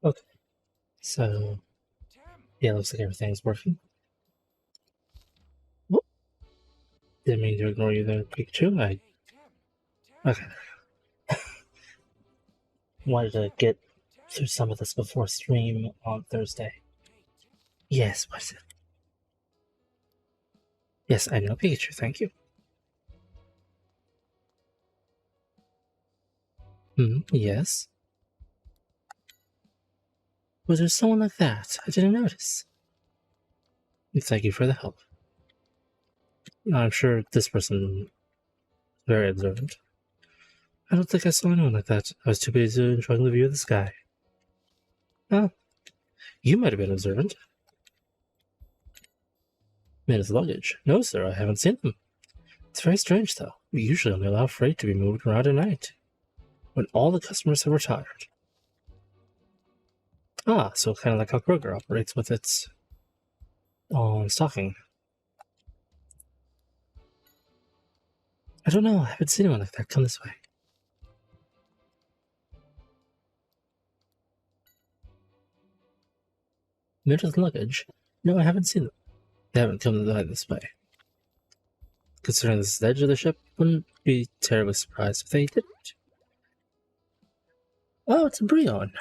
Okay, so yeah, looks like everything's working. Whoop. Didn't mean to ignore you there, Pikachu. Okay. Wanted to get through some of this before stream on Thursday. Yes, what is it? Yes, I know Pikachu, thank you. Yes. Was there someone like that? I didn't notice. Thank you for the help. I'm sure this person is very observant. I don't think I saw anyone like that. I was too busy enjoying the view of the sky. Oh, you might have been observant. Man, his luggage. No, sir, I haven't seen them. It's very strange, though. We usually only allow freight to be moved around at night, when all the customers have retired. Ah, so kind of like how Kroger operates with its stocking. I don't know, I haven't seen anyone like that. Come this way. Mitchell's luggage? No, I haven't seen them. They haven't come this way. Considering this is the edge of the ship, wouldn't be terribly surprised if they didn't. Oh, it's a Brion.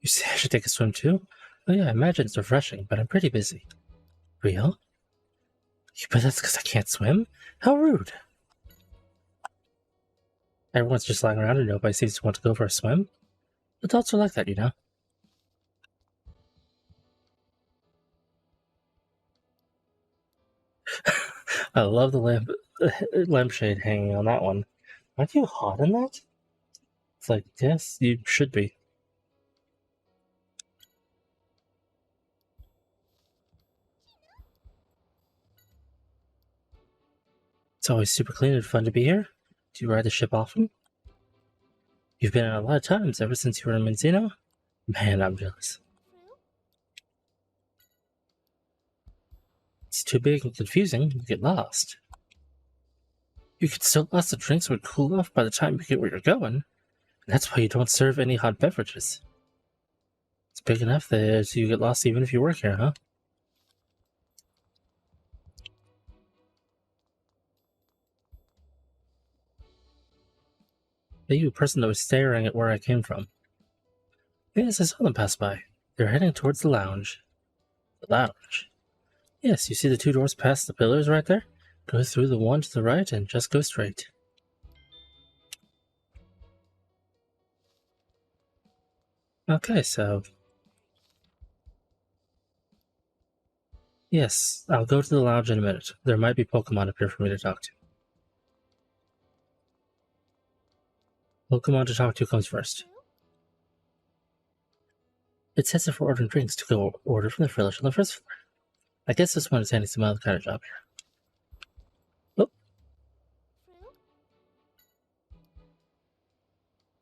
You say I should take a swim too? Oh yeah, I imagine it's refreshing, but I'm pretty busy. Real? You bet that's because I can't swim? How rude. Everyone's just lying around and nobody seems to want to go for a swim. Adults are like that, you know. I love the lampshade hanging on that one. Aren't you hot in that? It's like, yes, you should be. It's always super clean and fun to be here. Do you ride the ship often? You've been in a lot of times ever since you were in Menzino? Man, I'm jealous. It's too big and confusing, you get lost. You can still lost the drinks would cool off by the time you get where you're going. And that's why you don't serve any hot beverages. It's big enough that you get lost even if you work here, huh? Are you a person that was staring at where I came from? Yes, I saw them pass by. They're heading towards the lounge. The lounge? Yes, you see the two doors past the pillars right there? Go through the one to the right and just go straight. Okay, so... Yes, I'll go to the lounge in a minute. There might be Pokemon up here for me to talk to. Pokemon to talk to comes first. It says if we're ordering drinks to go order from the fridge on the first floor. I guess this one is handing some other kind of job here. Oh.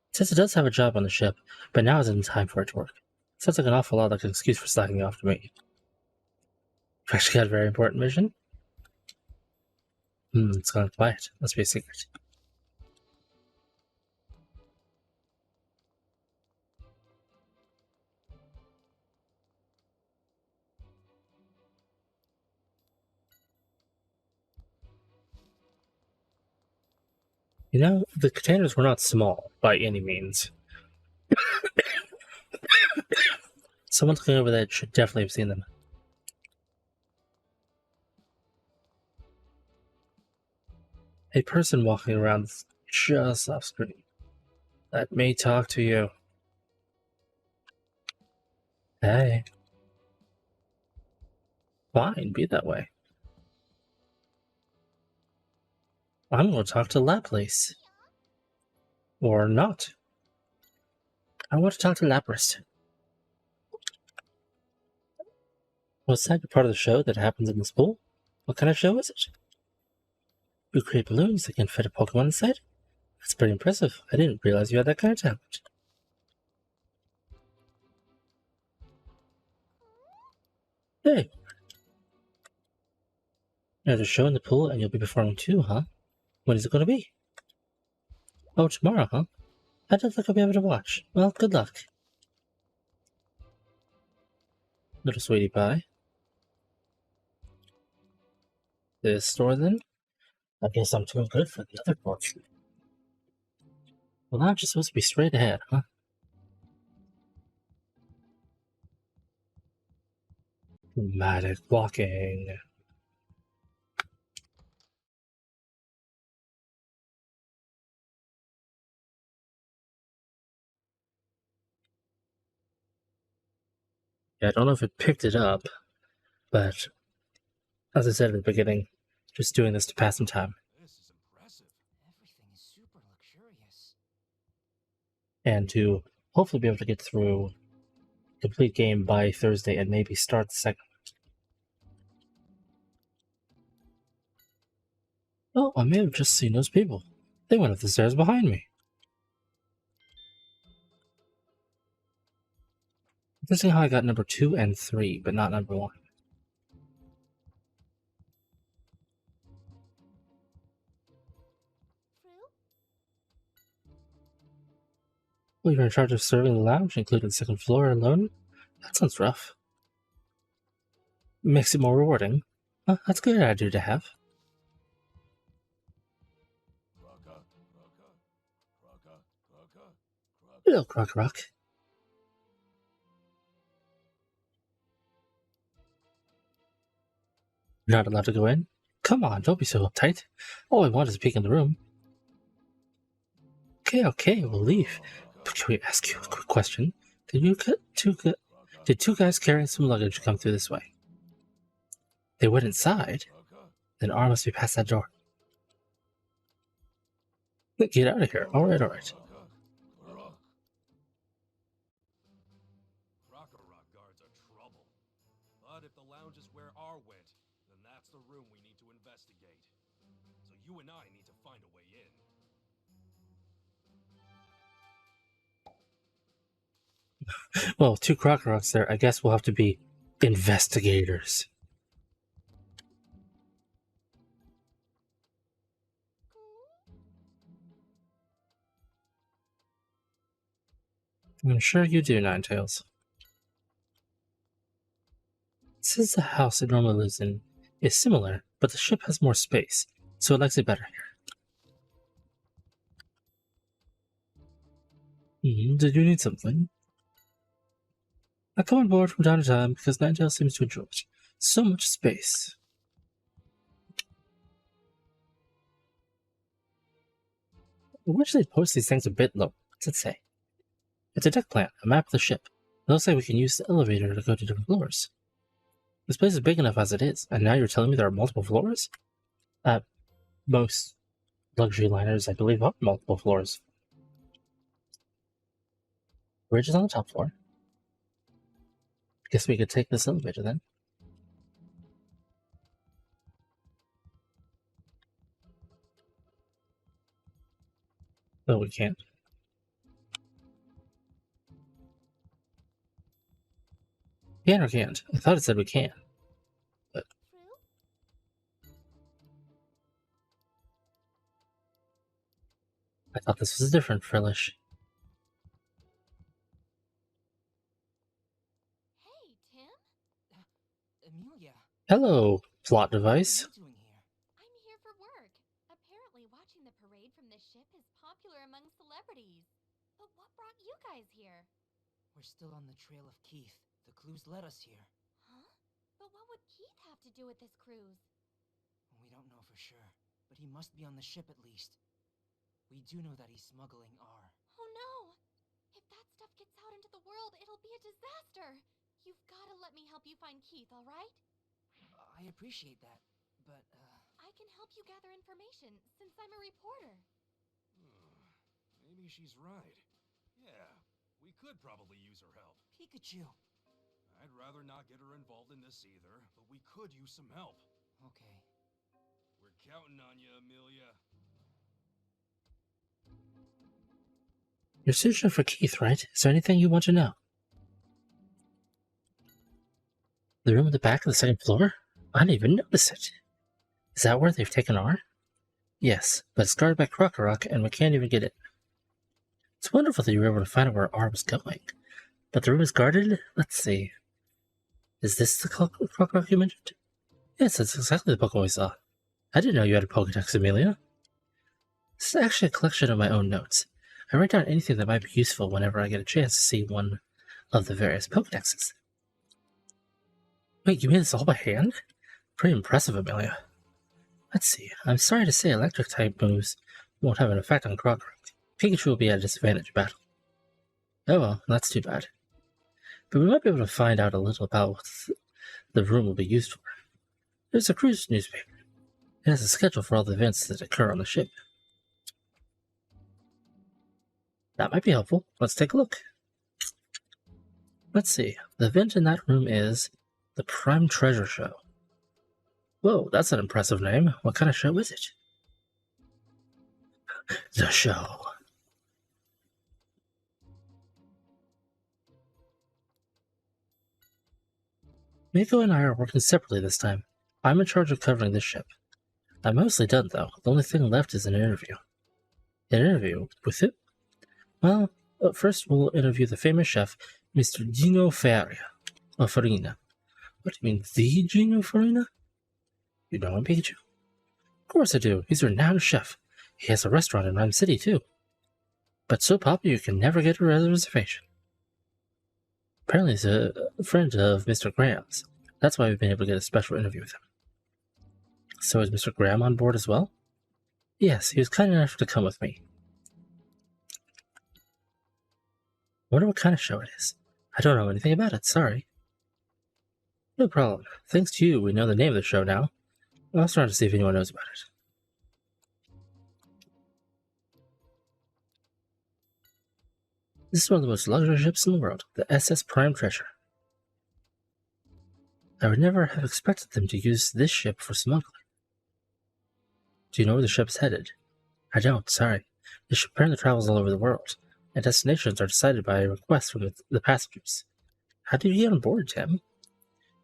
It says it does have a job on the ship, but now isn't time for it to work. Sounds like an awful lot like an excuse for slacking off to me. You've actually got a very important mission? It's gone quiet. Must be a secret. You know, the containers were not small, by any means. Someone looking over there should definitely have seen them. A person walking around just off screen. Let me talk to you. Hey. Fine, be that way. I'm going to talk to Laplace. Or not. I want to talk to Lapras. Was that part of the show that happens in the school? What kind of show is it? You create balloons that can fit a Pokemon inside? That's pretty impressive. I didn't realize you had that kind of talent. Hey. There's a show in the pool and you'll be performing too, huh? When is it going to be? Oh, tomorrow, huh? I don't think I'll be able to watch. Well, good luck. Little sweetie pie. This store, then? I guess I'm too good for the other portion. Well, I'm just supposed to be straight ahead, huh? Dramatic walking. Yeah, I don't know if it picked it up, but as I said at the beginning, just doing this to pass some time. This is impressive. Everything is super luxurious. And to hopefully be able to get through the complete game by Thursday and maybe start the second. Oh, I may have just seen those people. They went up the stairs behind me. Interesting how I got number 2 and 3, but not number 1. Well, you're in charge of serving the lounge, including the second floor alone? That sounds rough. Makes it more rewarding. Well, that's a good attitude to have. Hello, Croc Rock. You're not allowed to go in? Come on, don't be so uptight. All I want is a peek in the room. Okay, we'll leave. But can we ask you a quick question? Did two guys carrying some luggage come through this way? They went inside? Then R must be past that door. Get out of here. Alright. Rock guards are trouble. But if the lounge is where R went, then that's the room we need to investigate. So you and I need to find a way in. Well, two Croc Rocks there, I guess we'll have to be investigators. I'm sure you do, Ninetails. It says the house it normally lives in is similar, but the ship has more space, so it likes it better here. Did you need something? I come on board from time to time because Ninetails seems to enjoy it. So much space. I wish they'd post these things a bit lower. What's it say? It's a deck plan, a map of the ship. It looks like we can use the elevator to go to different floors. This place is big enough as it is, and now you're telling me there are multiple floors? Most luxury liners, I believe, have multiple floors. Bridge is on the top floor. Guess we could take this elevator then. No, we can't. Can or can't? I thought it said we can. But I thought this was different, Frillish. Hey, Tim? Amelia. Hello, plot device. What are you doing here? I'm here for work. Apparently watching the parade from this ship is popular among celebrities. But what brought you guys here? We're still on the trail of Keith. The clues led us here. Huh? But what would Keith have to do with this cruise? We don't know for sure, but he must be on the ship at least. We do know that he's smuggling R. Oh no! If that stuff gets out into the world, it'll be a disaster! You've gotta let me help you find Keith, alright? I appreciate that, but, I can help you gather information, since I'm a reporter. Maybe she's right. Yeah, we could probably use her help. Pikachu! I'd rather not get her involved in this either, but we could use some help. Okay. We're counting on you, Amelia. You're searching for Keith, right? Is there anything you want to know? The room at the back of the second floor? I didn't even notice it. Is that where they've taken R? Yes, but it's guarded by Croc Rock and we can't even get it. It's wonderful that you were able to find out where R was going. But the room is guarded? Let's see. Is this the crocodile you mentioned? Yes, that's exactly the Pokemon we saw. I didn't know you had a Pokedex, Amelia. This is actually a collection of my own notes. I write down anything that might be useful whenever I get a chance to see one of the various Pokedexes. Wait, you made this all by hand? Pretty impressive, Amelia. Let's see. I'm sorry to say electric-type moves won't have an effect on Croagunk. Pikachu will be at a disadvantage in battle. Oh well, that's too bad. But we might be able to find out a little about what the room will be used for. There's a cruise newspaper. It has a schedule for all the events that occur on the ship. That might be helpful. Let's take a look. Let's see. The event in that room is the Prime Treasure Show. Whoa, that's an impressive name. What kind of show is it? The show. Miko and I are working separately this time. I'm in charge of covering this ship. I'm mostly done, though. The only thing left is an interview. An interview? With who? Well, first we'll interview the famous chef, Mr. Gino Farina. What do you mean, the Gino Farina? You know him, Pikachu? Of course I do. He's a renowned chef. He has a restaurant in Rhyme City, too. But so popular you can never get a reservation. Apparently he's a friend of Mr. Graham's. That's why we've been able to get a special interview with him. So is Mr. Graham on board as well? Yes, he was kind enough to come with me. I wonder what kind of show it is. I don't know anything about it, sorry. No problem. Thanks to you, we know the name of the show now. I was trying to see if anyone knows about it. This is one of the most luxurious ships in the world, the SS Prime Treasure. I would never have expected them to use this ship for smuggling. Do you know where the ship's headed? I don't, sorry. The ship apparently travels all over the world, and destinations are decided by requests from the passengers. How did you get on board, Tim?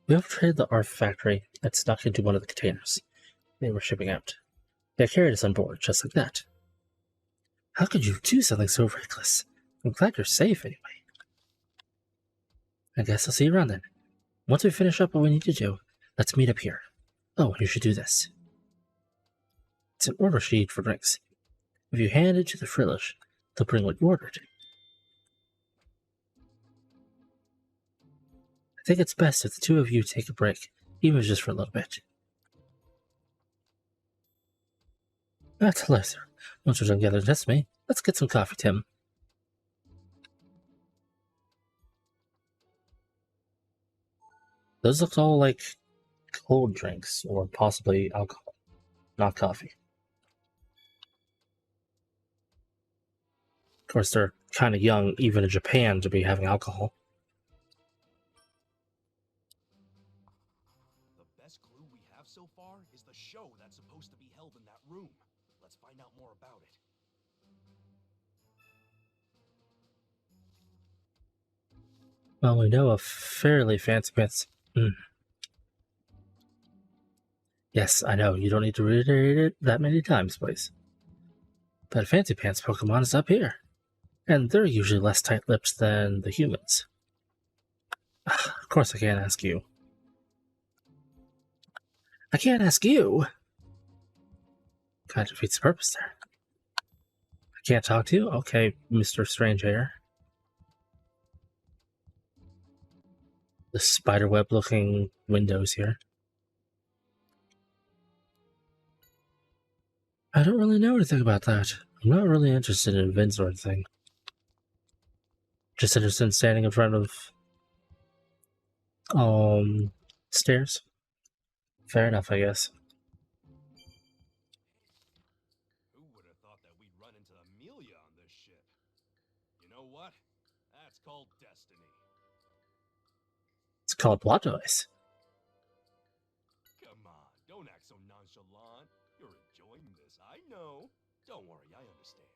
We infiltrated the ARF factory and snuck into one of the containers they were shipping out. They carried us on board, just like that. How could you do something so reckless? I'm glad you're safe, anyway. I guess I'll see you around then. Once we finish up what we need to do, let's meet up here. Oh, you should do this. It's an order sheet for drinks. If you hand it to the Frillish, they'll bring what you ordered. I think it's best if the two of you take a break, even if it's just for a little bit. That's lesser. Once we're done gathering just me, let's get some coffee, Tim. Those look all like cold drinks, or possibly alcohol, not coffee. Of course, they're kind of young, even in Japan, to be having alcohol. The best clue we have so far is the show that's supposed to be held in that room. Let's find out more about it. Well, we know a fairly fancy pants. Yes, I know, you don't need to reiterate it that many times, please. But Fancy Pants Pokemon is up here. And they're usually less tight-lipped than the humans. Of course I can't ask you. I can't ask you? Kind of defeats the purpose there. I can't talk to you? Okay, Mr. Strangehair. The spiderweb-looking windows here. I don't really know anything about that. I'm not really interested in events or anything. Just interested in standing in front of stairs. Fair enough, I guess. Who would have thought that we'd run into Amelia on this ship? You know what? That's called destiny. It's called plot device. Come on, don't act so nonchalant. You're enjoying this, I know. Don't worry, I understand.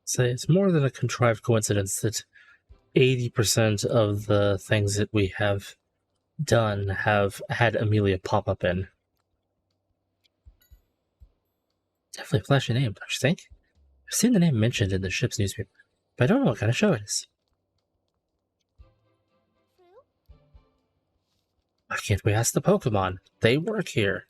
So it's more than a contrived coincidence that 80% of the things that we have done have had Amelia pop up in. Definitely a flashy name, don't you think? I've seen the name mentioned in the ship's newspaper, but I don't know what kind of show it is. Why can't we ask the Pokemon? They work here.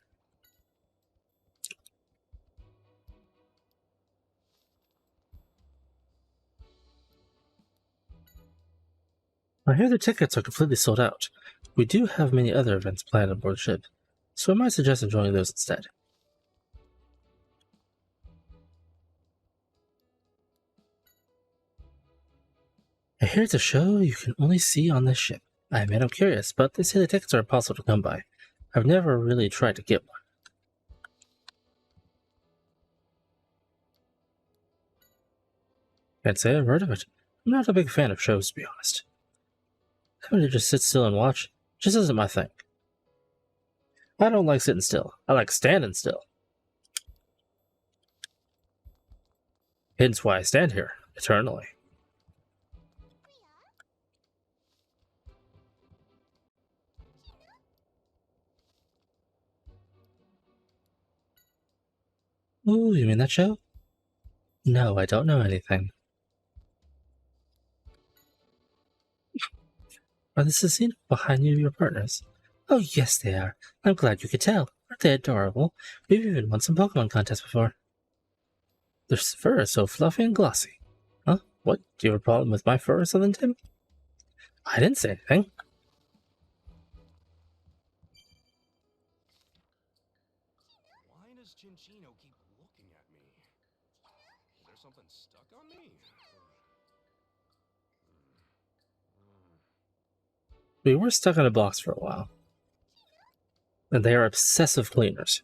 I hear the tickets are completely sold out. We do have many other events planned on board the ship, so I might suggest enjoying those instead. I hear it's a show you can only see on this ship. I admit I'm curious, but they say the tickets are impossible to come by. I've never really tried to get one. Can't say I've heard of it. I'm not a big fan of shows, to be honest. Having to just sit still and watch just isn't my thing. I don't like sitting still. I like standing still. Hence why I stand here, eternally. Ooh, you mean that show? No, I don't know anything. Are the Cecina behind you your partners? Oh, yes, they are. I'm glad you could tell. Aren't they adorable? We've even won some Pokemon contests before. Their fur is so fluffy and glossy. Huh? What? Do you have a problem with my fur or something, Tim? I didn't say anything. Why does Chinchino keep looking at me? Is there something stuck on me? We were stuck in a box for a while. And they are obsessive cleaners.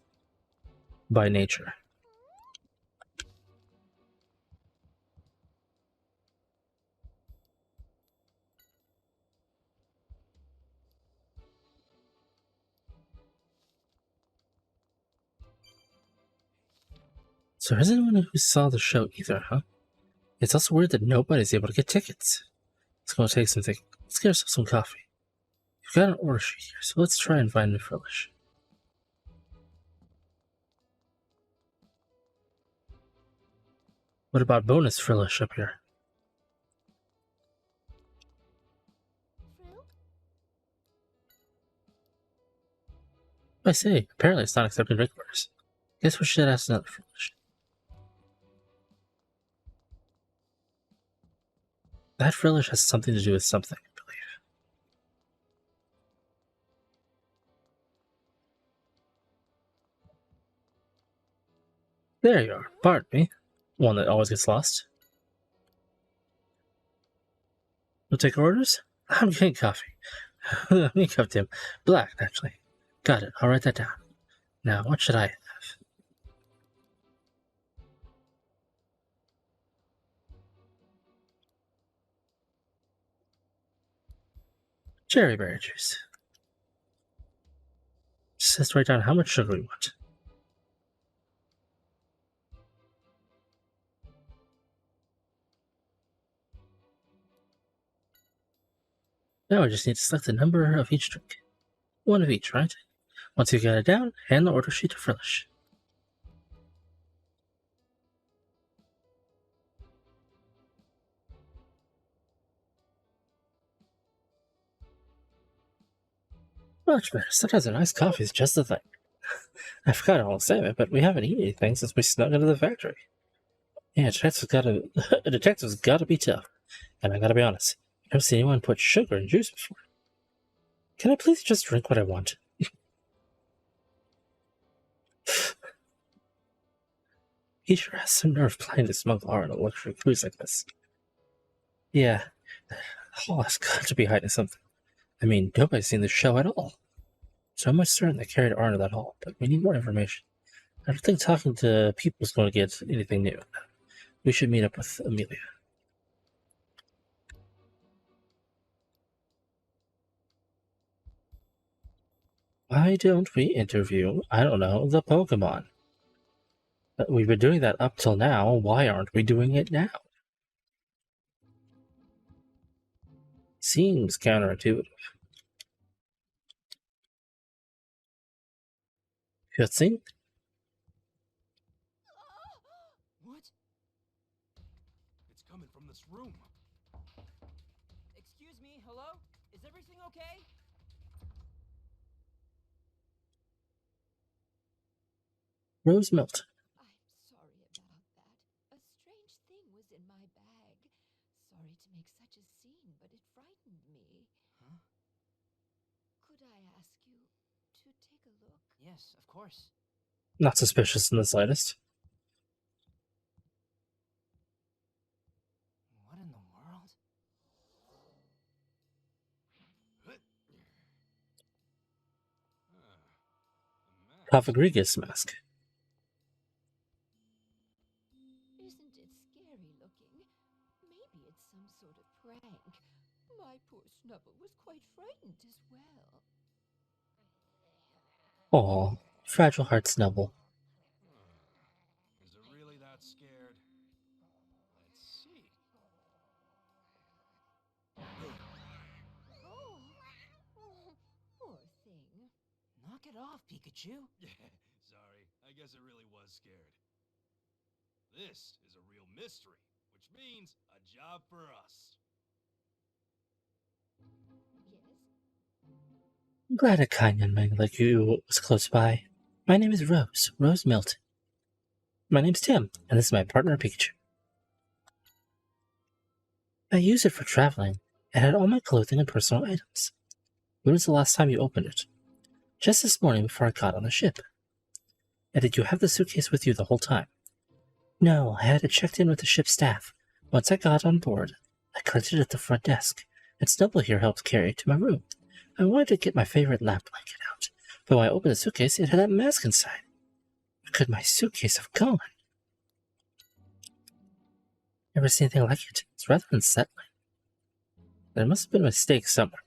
By nature. So there isn't anyone who saw the show either, huh? It's also weird that nobody's able to get tickets. It's gonna take some thinking. Let's get ourselves some coffee. You've got an order sheet here, so let's try and find New Frillish. What about bonus Frillish up here? I say, apparently it's not accepting drink orders. Guess we should ask another Frillish. That Frillish has something to do with something, I believe. There you are. Pardon me. One that always gets lost. You'll take orders? I'm getting coffee. Me cup, Tim. Black, naturally. Got it. I'll write that down. Now, what should I have? Cherry berry juice. Just has to write down how much sugar we want. Now we just need to select the number of each drink. One of each, right? Once you've got it down, hand the order sheet to Frillish. Much better. Sometimes a nice coffee is just the thing. I forgot all to say it, but we haven't eaten anything since we snuck into the factory. Yeah, a detective's gotta be tough. And I gotta be honest, I've never seen anyone put sugar in juice before. Can I please just drink what I want? He sure has some nerve planning to smuggle art on a luxury cruise like this. Yeah, the hall has got to be hiding something. I mean, nobody's seen the show at all. So I'm almost certain they carried art in that hall, but we need more information. I don't think talking to people is going to get anything new. We should meet up with Amelia. Why don't we interview, I don't know, the Pokemon? We've been doing that up till now. Why aren't we doing it now? Seems counterintuitive. Cutscene? What? It's coming from this room. Excuse me, hello? Is everything okay? Rose Milton. I'm sorry about that. A strange thing was in my bag. Sorry to make such a scene, but it frightened me. Huh? Could I ask you to take a look? Yes, of course. Not suspicious in the slightest. What in the world? A mask. Rodriguez mask. Isn't it scary looking? Maybe it's some sort of prank. My poor Snubble was quite frightened as well. Aw, fragile heart Snubble. Is it really that scared? Let's see. Oh, poor thing. Knock it off, Pikachu. Yeah, sorry. I guess it really was scared. This is a real mystery, which means a job for us. Yes? I'm glad a kind young man like you was close by. My name is Rose Milton. My name's Tim, and this is my partner Pikachu. I use it for traveling. It had all my clothing and personal items. When was the last time you opened it? Just this morning before I got on the ship. And did you have the suitcase with you the whole time? No, I had it checked in with the ship's staff. Once I got on board, I collected it at the front desk, and Snubble here helped carry it to my room. I wanted to get my favorite lap blanket out, but when I opened the suitcase, it had that mask inside. Where could my suitcase have gone? Never seen anything like it. It's rather unsettling. There must have been a mistake somewhere.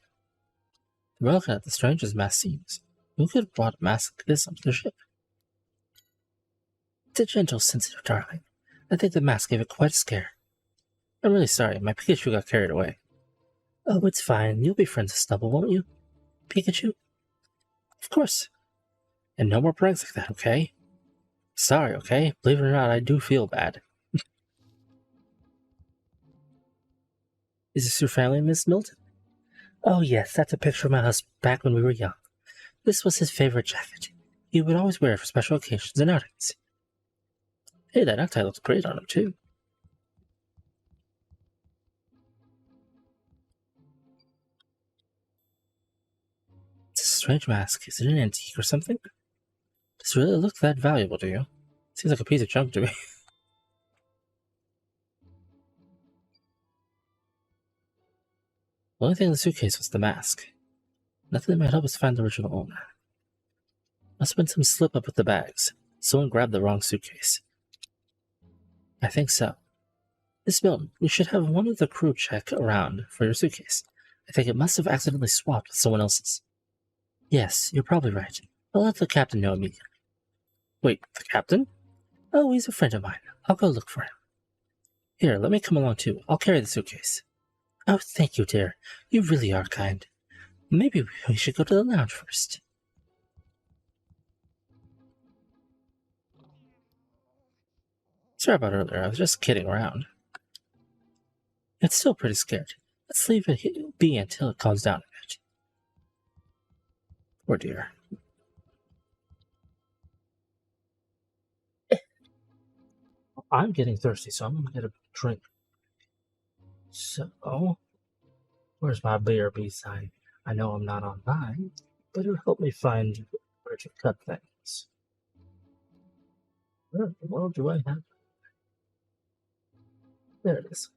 We're looking at the strangest mask seems. Who could have brought a mask like this onto the ship? It's a gentle, sensitive darling. I think the mask gave it quite a scare. I'm really sorry, my Pikachu got carried away. Oh, it's fine. You'll be friends with Snubble, won't you? Pikachu? Of course. And no more pranks like that, okay? Sorry, okay? Believe it or not, I do feel bad. Is this your family, Miss Milton? Oh, yes, that's a picture of my husband back when we were young. This was his favorite jacket. He would always wear it for special occasions and outings. Hey, that necktie looks great on him, too. It's a strange mask. Is it an antique or something? Does it really look that valuable to you? Seems like a piece of junk to me. The only thing in the suitcase was the mask. Nothing that might help us find the original owner. Must have been some slip up with the bags. Someone grabbed the wrong suitcase. I think so. Miss Milton, you should have one of the crew check around for your suitcase. I think it must have accidentally swapped with someone else's. Yes, you're probably right. I'll let the captain know immediately. Wait, the captain? Oh, he's a friend of mine. I'll go look for him. Here, let me come along too. I'll carry the suitcase. Oh, thank you, dear. You really are kind. Maybe we should go to the lounge first. Sorry about earlier. I was just kidding around. It's still pretty scared. Let's leave it be until it calms down a bit. Poor dear. I'm getting thirsty, so I'm gonna get a drink. So, where's my BRB sign? I know I'm not online, but it'll help me find where to cut things. Where in the world do I have? There it is.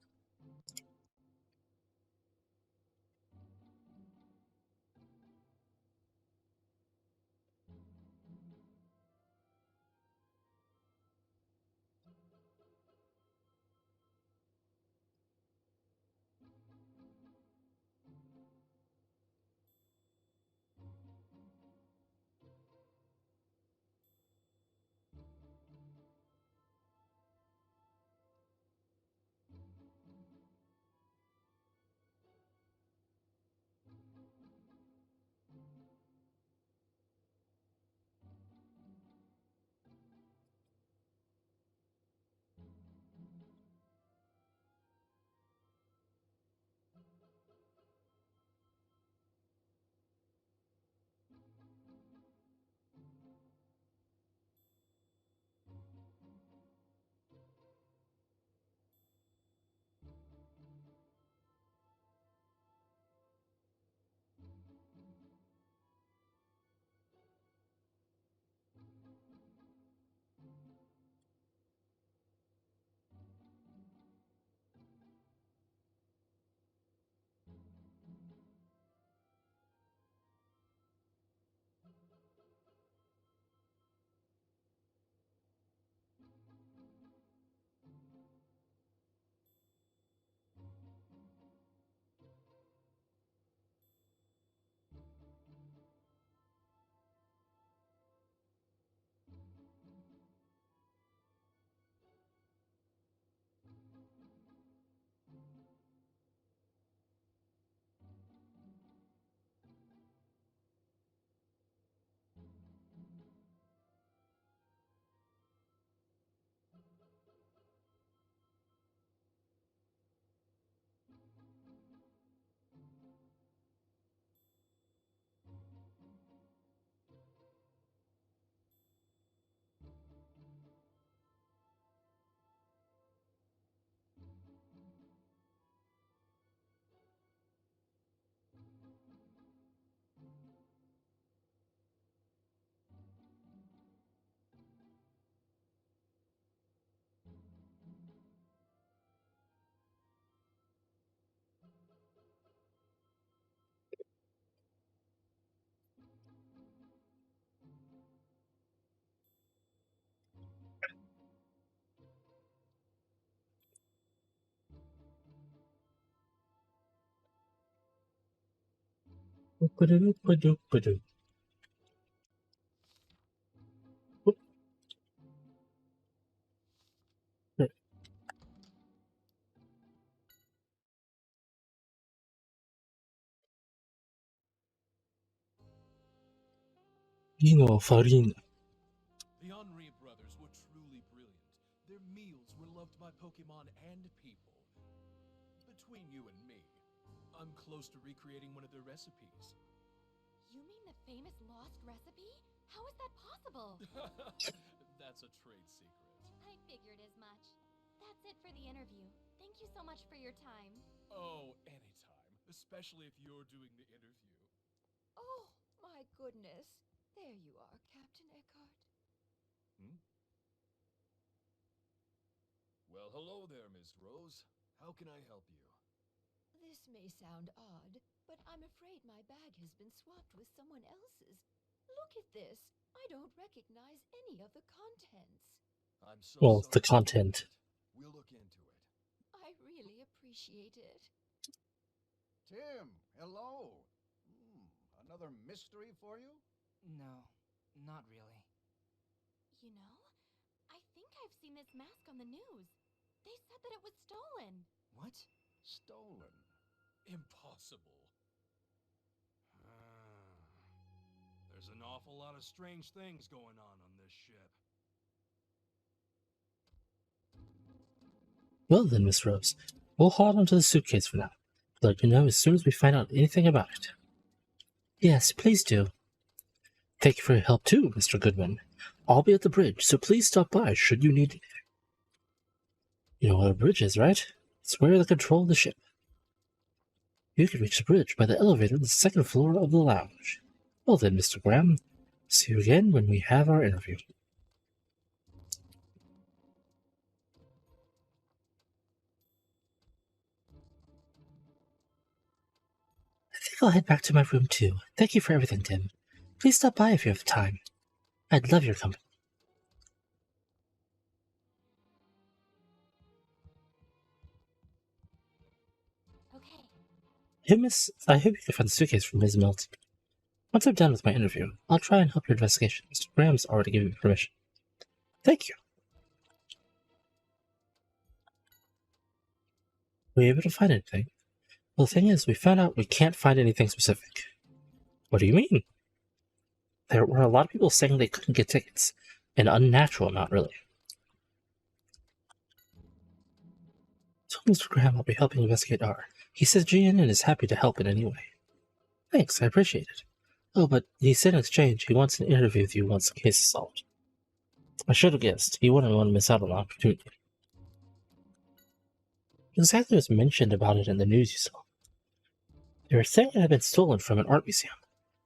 Farina. The Henri brothers were truly brilliant. Their meals were loved by Pokemon and people. Between you and me, I'm close to recreating one of their recipes. You mean the famous lost recipe? How is that possible? That's a trade secret. I figured as much. That's it for the interview. Thank you so much for your time. Oh, anytime. Especially if you're doing the interview. Oh, my goodness. There you are, Captain Eckhart. Hmm? Well, hello there, Miss Rose. How can I help you? This may sound odd, but I'm afraid my bag has been swapped with someone else's. Look at this. I don't recognize any of the contents. I'm so Well, sorry the about content. that. We'll look into it. I really appreciate it. Tim, hello. Another mystery for you? No, not really. You know, I think I've seen this mask on the news. They said that it was stolen. What? Stolen. Impossible. There's an awful lot of strange things going on this ship. Well then, Miss Rose, we'll hold on to the suitcase for now. Let you know as soon as we find out anything about it. Yes, please do. Thank you for your help too, Mr. Goodwin. I'll be at the bridge, so please stop by should you need anything. You know what a bridge is, right? It's where they control the ship. You can reach the bridge by the elevator on the second floor of the lounge. Well then, Mr. Graham, see you again when we have our interview. I think I'll head back to my room too. Thank you for everything, Tim. Please stop by if you have time. I'd love your company. Okay. Hey, Miss, I hope you can find the suitcase for Ms. Milton. Once I'm done with my interview, I'll try and help your investigation. Mr. Graham's already given me permission. Thank you. Were you able to find anything? Well, the thing is, we found out we can't find anything specific. What do you mean? There were a lot of people saying they couldn't get tickets. An unnatural amount, really. So, Mr. Graham will be helping investigate R. He says GNN is happy to help in any way. Thanks, I appreciate it. Oh, but he said in exchange he wants an interview with you once the case is solved. I should have guessed. He wouldn't want to miss out on the opportunity. Exactly what's mentioned about it in the news you saw. They were saying it had been stolen from an art museum.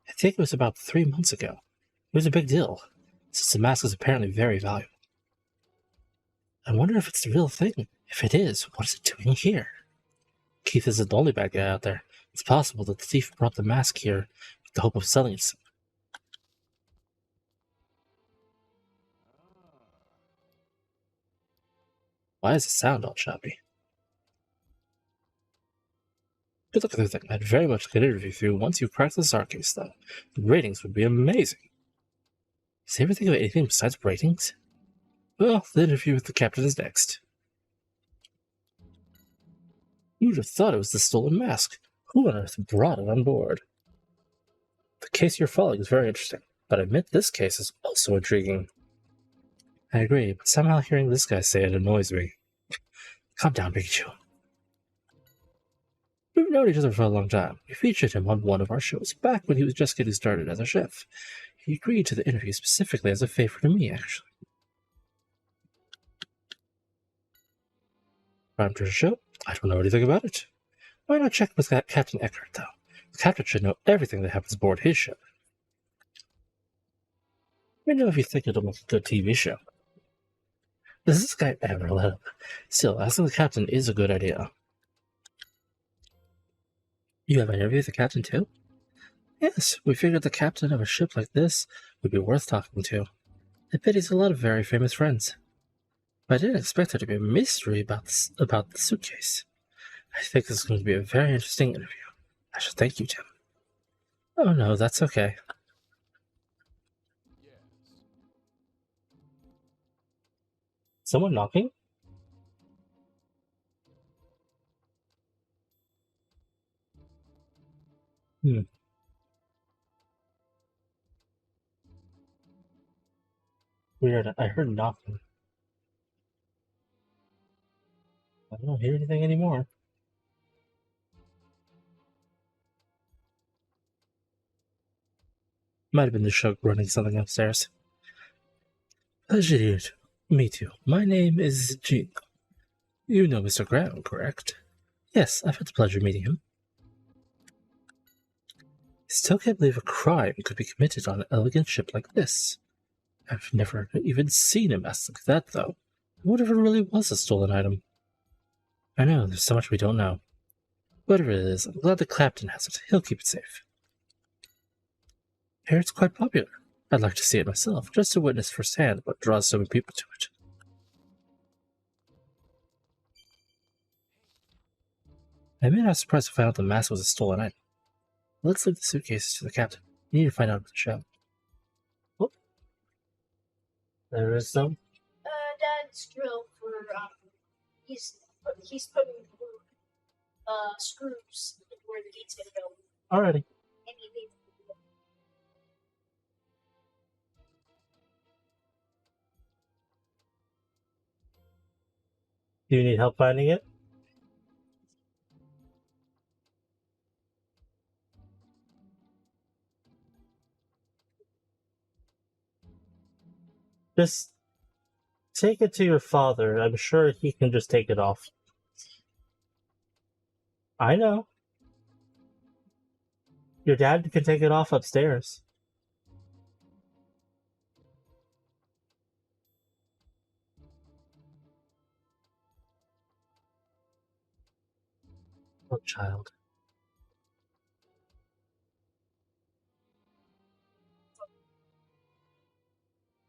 I think it was about 3 months ago. It was a big deal, since the mask is apparently very valuable. I wonder if it's the real thing. If it is, what is it doing here? Keith isn't the only bad guy out there. It's possible that the thief brought the mask here with the hope of selling it. Why does it sound all choppy? Good luck with everything. I'd very much like an interview with you once you've cracked the SAR case, though. The ratings would be amazing. Is there anything about anything besides ratings? Well, the interview with the captain is next. You'd have thought it was the stolen mask. Who on earth brought it on board? The case you're following is very interesting, but I admit this case is also intriguing. I agree, but somehow hearing this guy say it annoys me. Calm down, Pikachu. We've known each other for a long time. We featured him on one of our shows back when he was just getting started as a chef. He agreed to the interview specifically as a favor to me, actually. Prime Treasure Show? I don't know anything about it. Why not check with Captain Eckhart, though? The captain should know everything that happens aboard his ship. Let me know if you think it'll make a good TV show. Does this guy ever let up? Still, asking the captain is a good idea. You have an interview with the captain, too? Yes, we figured the captain of a ship like this would be worth talking to. I bet he's a lot of very famous friends. But I didn't expect there to be a mystery about the suitcase. I think this is going to be a very interesting interview. I should thank you, Tim. Oh no, that's okay. Yes. Someone knocking? Weird, I heard knocking. I don't hear anything anymore. Might have been the Shug running something upstairs. Pleasure to meet you. My name is Gene. You know Mr. Graham, correct? Yes, I've had the pleasure of meeting him. Still can't believe a crime could be committed on an elegant ship like this. I've never even seen a mess like that, though. What if it really was a stolen item? I know, there's so much we don't know. Whatever it is, I'm glad the captain has it. He'll keep it safe. Here it's quite popular. I'd like to see it myself, just to witness firsthand what draws so many people to it. I may not surprised to find out the mask was a stolen item. Let's leave the suitcases to the captain. We need to find out about the show. Oh, there is some. Dad's drill for he's putting screws in where the gate's gonna go. Alrighty. And he needs Do you need help finding it? Just take it to your father. I'm sure he can just take it off. I know. Your dad can take it off upstairs. Oh, child.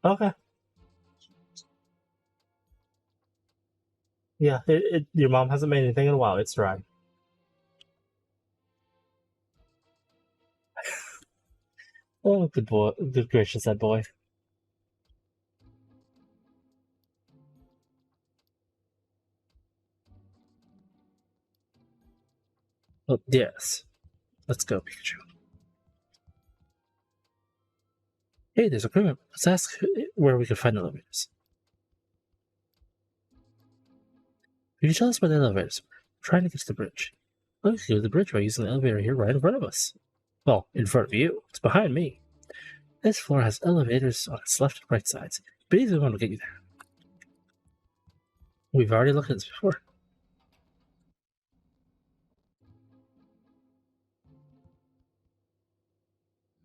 Okay. Yeah, your mom hasn't made anything in a while. It's dry. Oh, good boy. Good gracious, that boy. Oh, yes. Let's go, Pikachu. Hey, there's a crewman. Let's ask where we can find elevators. Can you tell us where the elevators are? We're trying to get to the bridge. Oh, you can go to the bridge by using the elevator here right in front of us. Well, in front of you. It's behind me. This floor has elevators on its left and right sides, but either one will get you there. We've already looked at this before.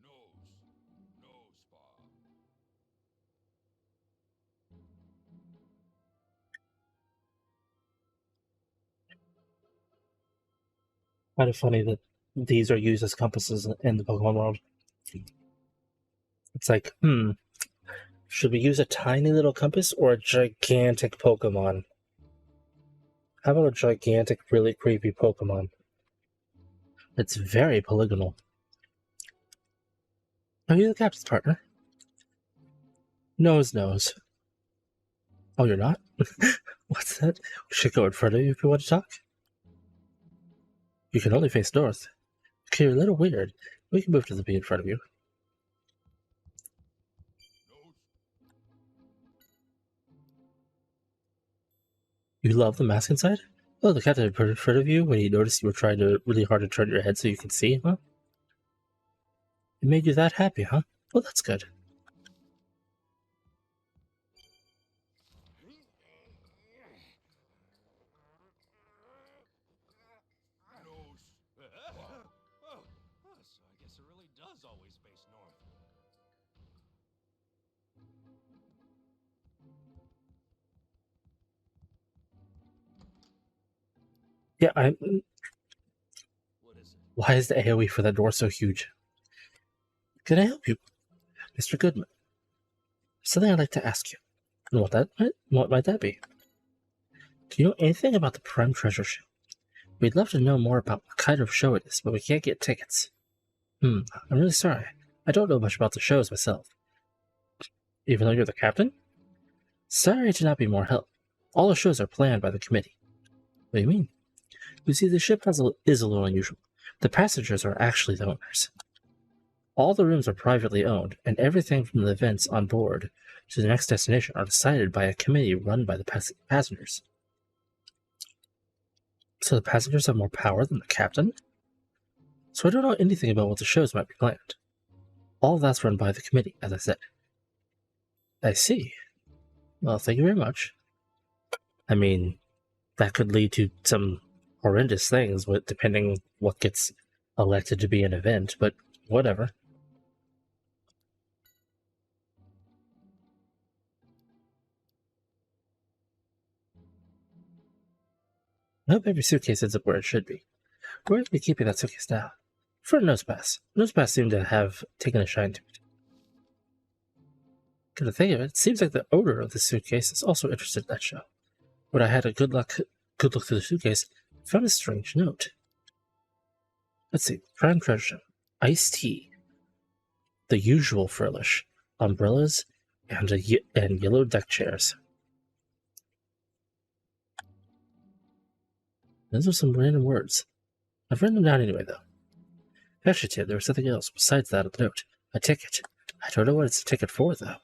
Nose spa. Kind of funny that these are used as compasses in the Pokemon world. It's like, should we use a tiny little compass or a gigantic Pokemon? How about a gigantic, really creepy Pokemon? It's very polygonal. Are you the captain's partner? Nose. Oh, you're not? What's that? We should go in front of you if you want to talk. You can only face north. Okay, you're a little weird. We can move to the B in front of you. Nose. You love the mask inside? Oh, the captain put it in front of you when he noticed you were trying really hard to turn your head so you can see, huh? It made you that happy, huh? Well, that's good. Nose. Oh, so I guess it really does always face north. Yeah, What is it? why is the AoE for that door so huge? Can I help you, Mr. Goodman? Something I'd like to ask you. And what might that be? Do you know anything about the Prime Treasure Show? We'd love to know more about what kind of show it is, but we can't get tickets. I'm really sorry. I don't know much about the shows myself. Even though you're the captain? Sorry to not be more help. All the shows are planned by the committee. What do you mean? You see, the ship is a little unusual. The passengers are actually the owners. All the rooms are privately owned, and everything from the events on board to the next destination are decided by a committee run by the passengers. So the passengers have more power than the captain? So I don't know anything about what the shows might be planned. All of that's run by the committee, as I said. I see. Well, thank you very much. I mean, that could lead to some horrendous things, depending what gets elected to be an event, but whatever. I hope every suitcase ends up where it should be. Where are we keeping that suitcase now? For a nosepass. Nosepass seemed to have taken a shine to it. Come to think of it, it seems like the owner of the suitcase is also interested in that show. When I had a good look through the suitcase, I found a strange note. Let's see, Prime Treasure, iced tea, the usual furlish, umbrellas, and yellow deck chairs. Those are some random words. I've written them down anyway, though. Actually, Tim, there was something else besides that of the note. A ticket. I don't know what it's a ticket for, though.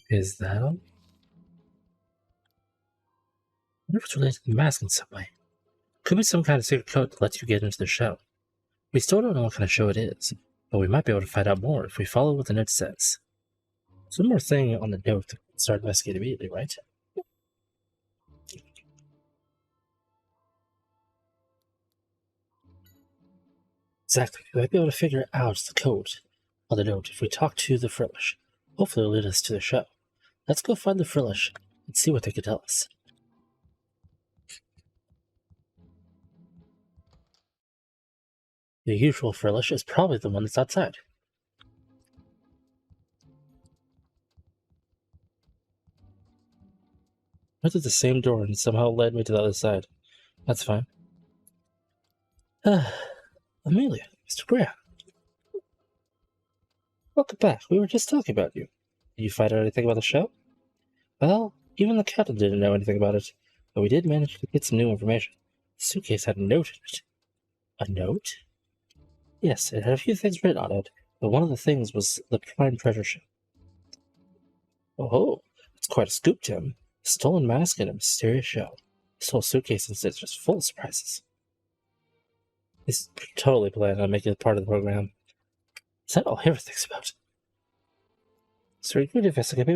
Is that all? I wonder if it's related to the mask in some way. Could be some kind of secret code that lets you get into the show. We still don't know what kind of show it is, but we might be able to find out more if we follow what the note says. There's one more thing on the note that we start investigating immediately, right? Exactly. We might be able to figure out the code on the note if we talk to the Frillish. Hopefully it'll lead us to the show. Let's go find the Frillish and see what they can tell us. The usual Frillish is probably the one that's outside. I went through the same door and somehow led me to the other side. That's fine. Amelia, Mr. Graham. Welcome back. We were just talking about you. Did you find out anything about the show? Well, even the captain didn't know anything about it, but we did manage to get some new information. The suitcase had a note in it. A note? Yes, it had a few things written on it, but one of the things was the prime treasure ship. Oh, it's quite a scoop, Tim. A stolen mask and a mysterious show. This whole suitcase is just full of surprises. He's totally planning on making it part of the program. Is that all he ever thinks about? So we could investigate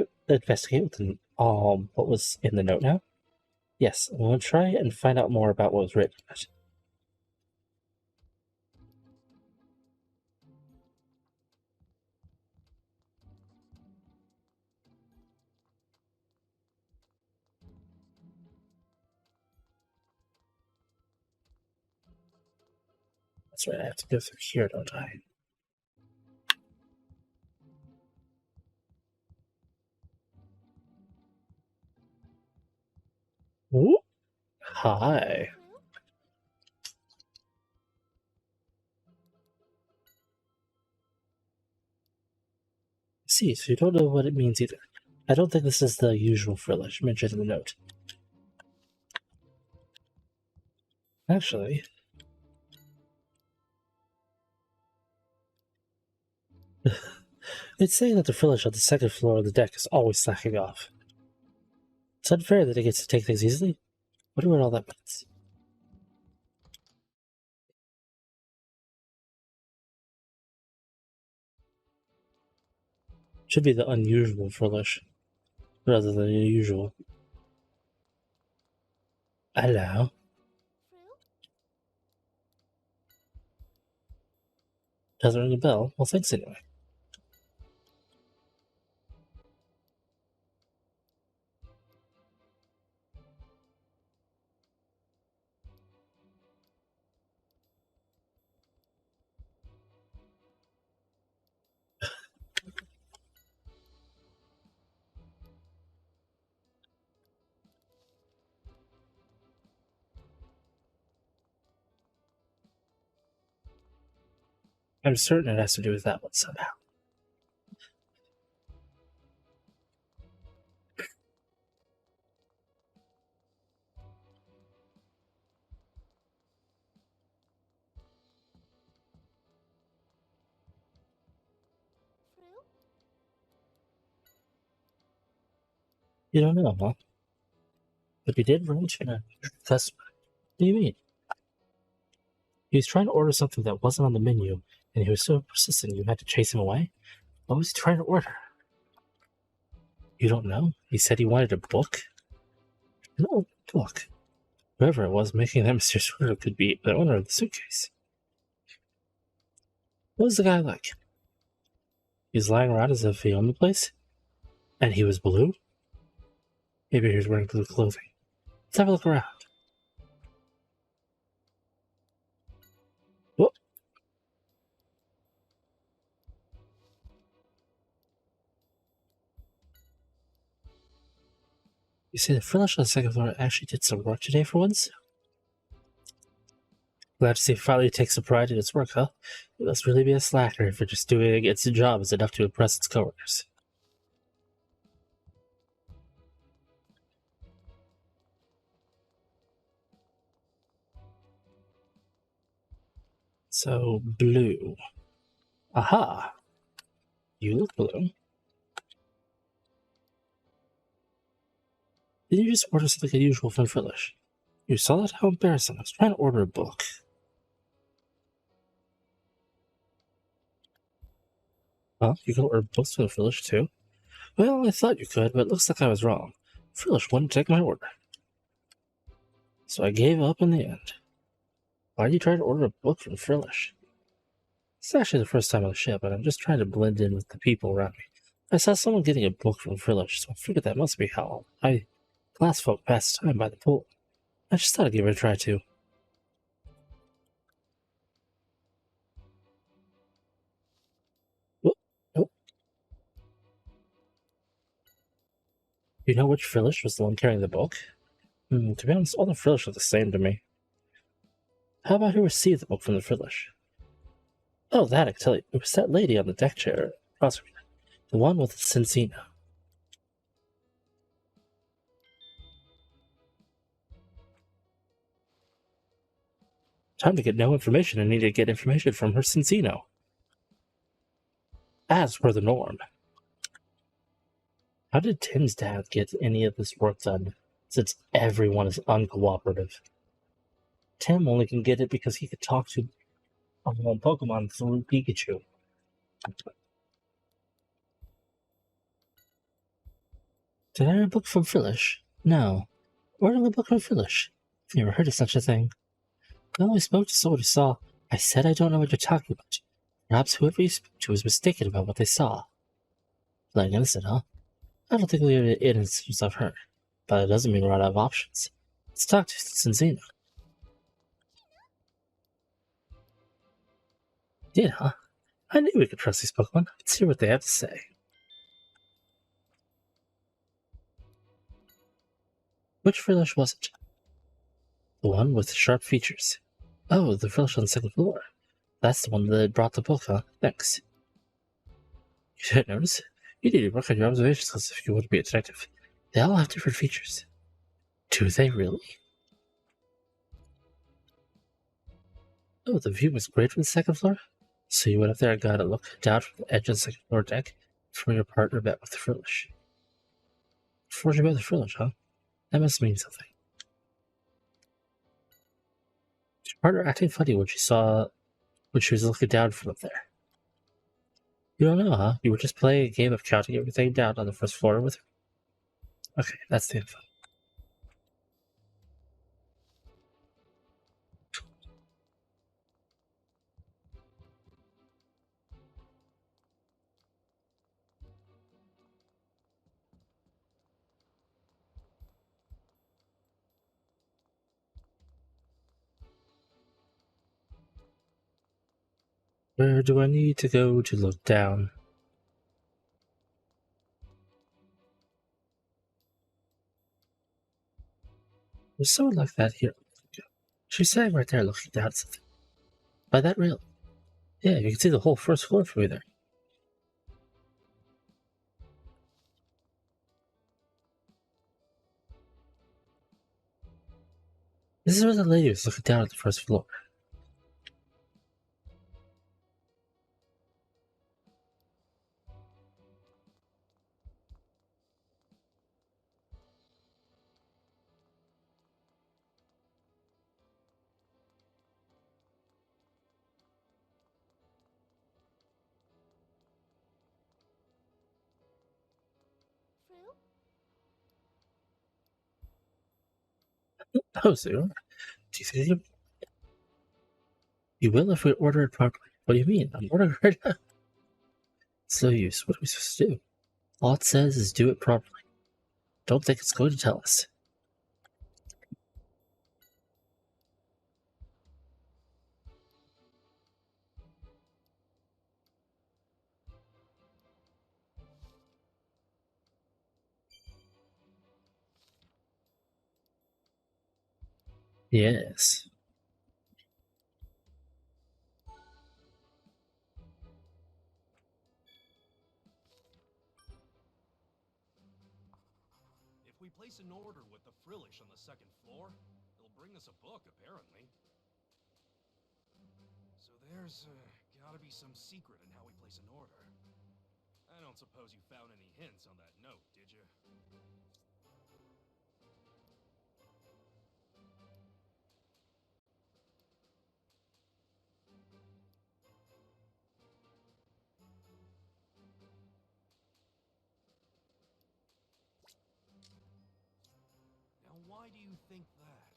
what was in the note now? Yes, I'm going to try and find out more about what was written in it. That's right, I have to go through here, don't I? Ooh. Hi. See, so you don't know what it means either. I don't think this is the usual frillish mentioned in the note. Actually, it's saying that the frillish on the second floor of the deck is always slacking off. It's unfair that it gets to take things easily. Wonder what all that means. Should be the unusual frillish, rather than the usual. Hello. Doesn't ring a bell? Well, thanks anyway. I'm certain it has to do with that one somehow. Fruit? You don't know, huh? But you did run into a customer. What do you mean? He was trying to order something that wasn't on the menu, and he was so persistent you had to chase him away? What was he trying to order? You don't know? He said he wanted a book? No, book. Whoever it was making that mysterious order could be the owner of the suitcase. What was the guy like? He was lying around as if he owned the place? And he was blue? Maybe he was wearing blue clothing. Let's have a look around. Whoop. You see, the furnish on the second floor actually did some work today for once? Glad to see finally takes some pride in its work, huh? It must really be a slacker if just doing its job is enough to impress its coworkers. So, blue. Aha! You look blue. Did you just order something unusual from Frillish? You saw that? How embarrassing. I was trying to order a book. Huh? You can order books from Frillish too? Well, I thought you could, but it looks like I was wrong. Frillish wouldn't take my order. So I gave up in the end. Why did you try to order a book from Frillish? It's actually the first time on the ship, and I'm just trying to blend in with the people around me. I saw someone getting a book from Frillish, so I figured that must be how class folk pass time by the pool. I just thought I'd give it a try too. Whoop, whoop. You know which Frillish was the one carrying the book? To be honest, all the Frillish are the same to me. How about who received the book from the Frillish? Oh, that I can tell you. It was that lady on the deck chair across from me. The one with the Cincina. Time to get no information. I need to get information from her Cincino. As per the norm. How did Tim's dad get any of this work done, since everyone is uncooperative? Tim only can get it because he could talk to Pokemon through Pikachu. Did I read a book from Frillish? No. Ordering a book from Frillish? I've never heard of such a thing. I only spoke to someone who saw. I said I don't know what you're talking about. Perhaps whoever you spoke to was mistaken about what they saw. Playing innocent, huh? I don't think we're innocent of her, but it doesn't mean we're out of options. Let's talk to Cinzino. Did, huh? I knew we could trust these Pokemon. Let's hear what they have to say. Which Frillish was it? The one with the sharp features. Oh, the Frillish on the second floor. That's the one that brought the book, huh? Thanks. You didn't notice? You need to work on your observation skills if you want to be a detective. They all have different features. Do they really? Oh, the view was great from the second floor? So you went up there and got a look down from the edge of the second floor deck before your partner met with the Frillish. Before you met with the Frillish, huh? That must mean something. Was your partner acting funny when she was looking down from up there? You don't know, huh? You were just playing a game of counting everything down on the first floor with her? Okay, that's the info. Where do I need to go to look down? There's someone like that here. She's sitting right there looking down at something. By that rail. Yeah, you can see the whole first floor from there. This is where the lady was looking down at the first floor. Fruit? Oh, so do you think you will if we order it properly? What do you mean? I'm ordering right now. It's no use. What are we supposed to do? All it says is do it properly. Don't think it's going to tell us. Yes. If we place an order with the Frillish on the second floor, they'll bring us a book, apparently. So there's gotta be some secret in how we place an order. I don't suppose you found any hints on that note, did you? Now, why do you think that?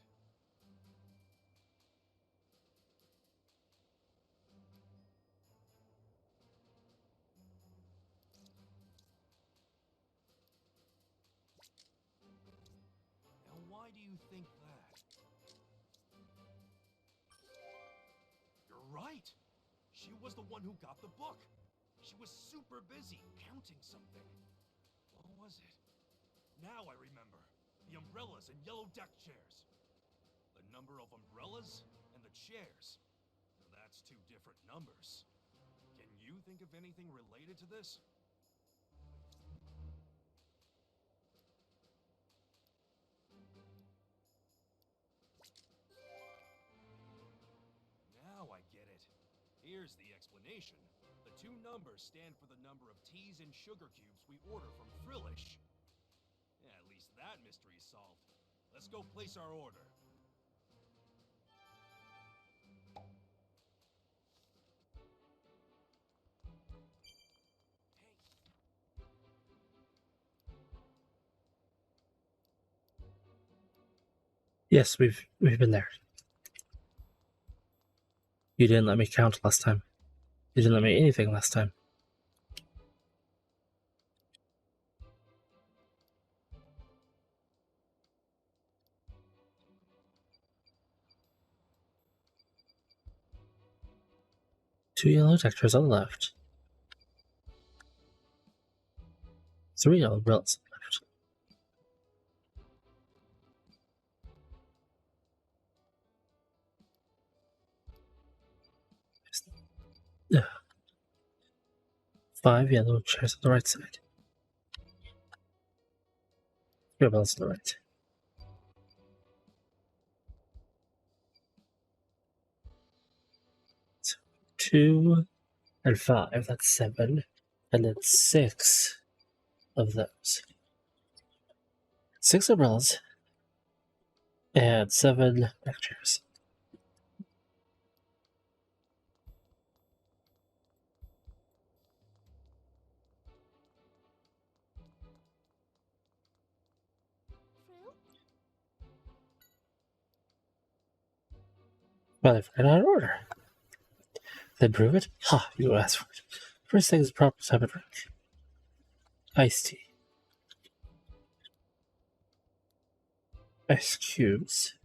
Now, why do you think that? You're right! She was the one who got the book! She was super busy counting something. What was it? Now I remember. The umbrellas and yellow deck chairs. The number of umbrellas and the chairs. Now that's two different numbers. Can you think of anything related to this? Now I get it. Here's the explanation. The two numbers stand for the number of teas and sugar cubes we order from Frillish. Yeah, at least that mystery is solved. Let's go place our order. Yes, we've been there. You didn't let me count last time. You didn't let me anything last time. Two yellow deck chairs on the left. Three yellow umbrellas on the left. Ugh. Five yellow chairs on the right side. Three umbrellas on the right. So 2 and 5, that's 7. And then 6 of those. 6 umbrellas and 7 deck chairs. Fruit? Well, I forgot our order. Then prove it? Ha, you asked for it. First thing is proper type of drink. Iced tea. Ice cubes.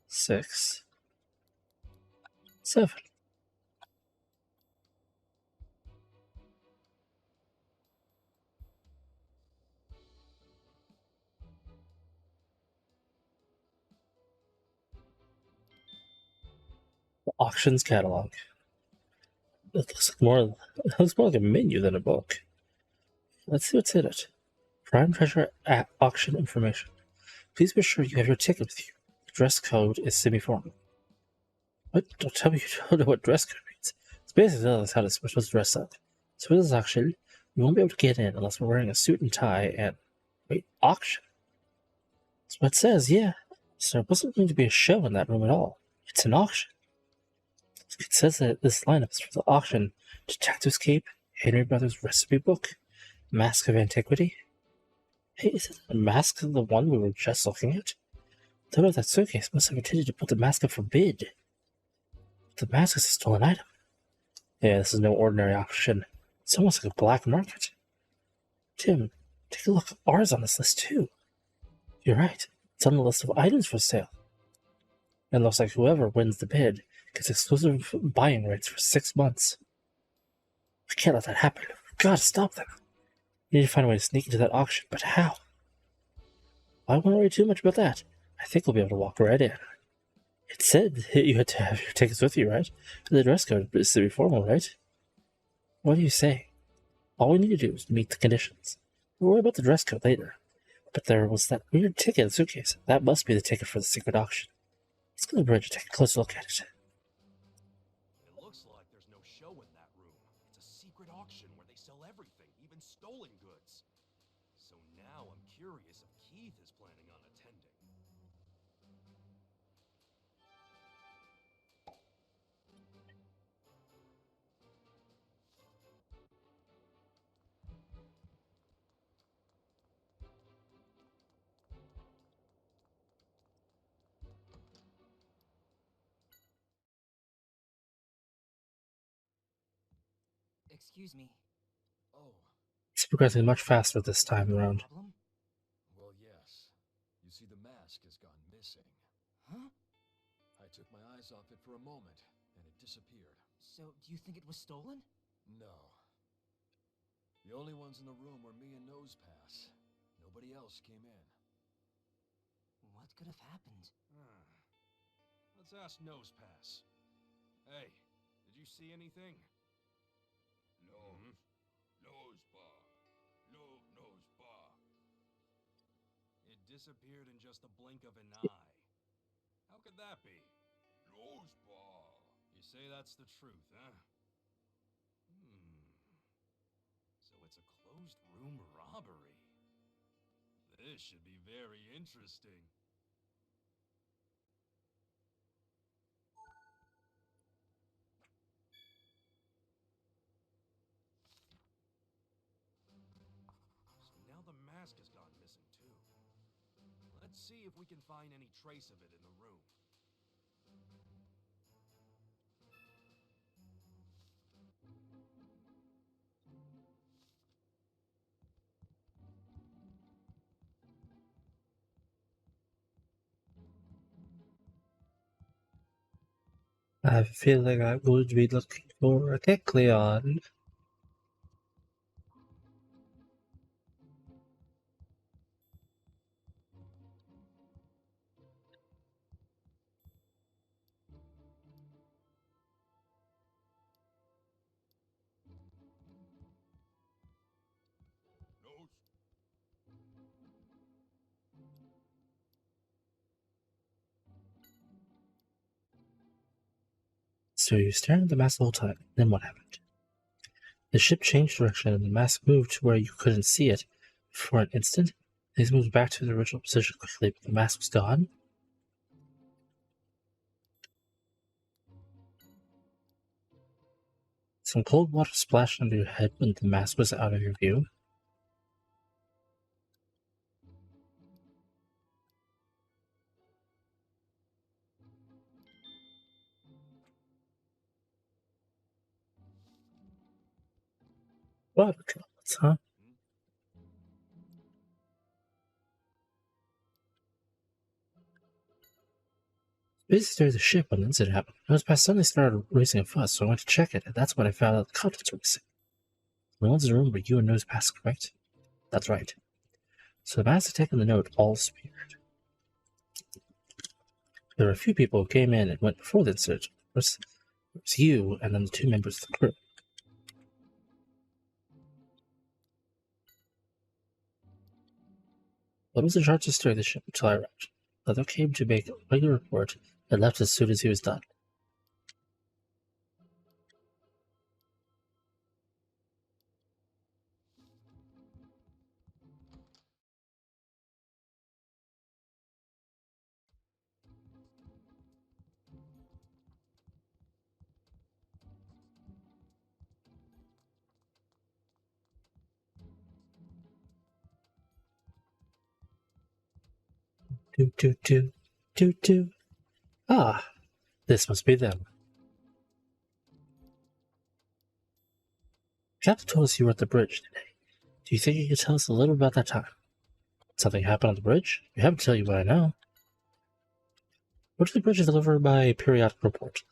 6. 7. The auctions catalog. It looks more like a menu than a book. Let's see what's in it. Prime treasure at auction information. Please be sure you have your ticket with you. The dress code is semi-formal. What? Don't tell me you don't know what dress code means. It's basically telling us how we're supposed to dress up. So for this auction, we won't be able to get in unless we're wearing a suit and tie and... Wait, auction? That's what it says, yeah. So it wasn't going to be a show in that room at all. It's an auction. It says that this lineup is for the auction: Detective's Cape, Henry Brothers Recipe Book, Mask of Antiquity. Hey, is it the mask of the one we were just looking at? The owner of that suitcase must have intended to put the mask up for bid. The mask is a stolen item. Yeah, this is no ordinary auction. It's almost like a black market. Tim, take a look. Ours on this list too. You're right. It's on the list of items for sale. And looks like whoever wins the bid gets exclusive buying rights for 6 months. We can't let that happen. We've got to stop them. We need to find a way to sneak into that auction, but how? I won't worry too much about that. I think we'll be able to walk right in. It said you had to have your tickets with you, right? The dress code is to be formal, right? What do you say? All we need to do is meet the conditions. We'll worry about the dress code later. But there was that weird ticket in the suitcase. That must be the ticket for the secret auction. Let's go to the bridge and take a closer look at it. It looks like there's no show in that room. It's a secret auction where they sell everything, even stolen goods. So now I'm curious if Keith is planning on attending. Excuse me. Oh, It's progressing much faster this time around. Problem? well, yes. You see, the mask has gone missing. Huh? I took my eyes off it for a moment, and it disappeared. So, do you think it was stolen? No. The only ones in the room were me and Nosepass. Nobody else came in. What could have happened? Let's ask Nosepass. Hey, did you see anything? No. Nosepass. No Nosepass. It disappeared in just the blink of an eye. How could that be? Nosepass. You say that's the truth, huh? So it's a closed room robbery. This should be very interesting. So now the mask has gone missing too. Let's see if we can find any trace of it in the room. I feel like I'm going to be looking for a Kecleon. So you're staring at the mask the whole time. Then what happened? The ship changed direction and the mask moved to where you couldn't see it for an instant. These moved back to the original position quickly, but the mask was gone. Some cold water splashed under your head when the mask was out of your view. Water droplets, huh? Busy near the ship when the incident happened. Nosepass suddenly started raising a fuss, so I went to check it, and that's when I found out the contents were missing. The ones in the room were you and Nosepass, correct? That's right. So the mask attack and the note all disappeared. There were a few people who came in and went before the incident. It was you and then the 2 members of the crew. What was in charge of steering the ship until I arrived? Leather came to make a regular report and left as soon as he was done. Toot toot toot, toot toot. Ah, this must be them. Captain told us you were at the bridge today. Do you think you could tell us a little about that time? Something happened on the bridge? You haven't tell you what I know. Went to the bridge to deliver my periodic report.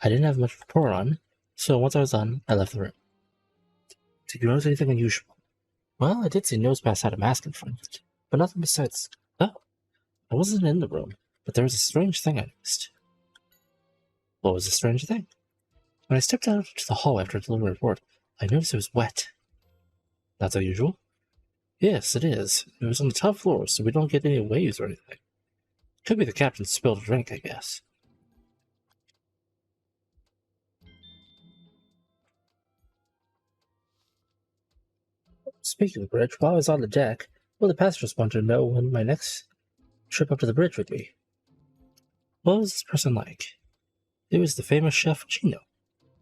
I didn't have much to report on, so once I was done, I left the room. Did you notice anything unusual? Well, I did see Nosepass had a mask in front of it, but nothing besides. Oh, I wasn't in the room, but there was a strange thing I noticed. What was the strange thing? When I stepped out into the hall after delivering the report, I noticed it was wet. That's unusual? Yes, it is. It was on the top floor, so we don't get any waves or anything. Could be the captain spilled a drink, I guess. Speaking of the bridge, while I was on the deck, the passengers wanted to know when my next trip up to the bridge would be. What was this person like? It was the famous chef Gino.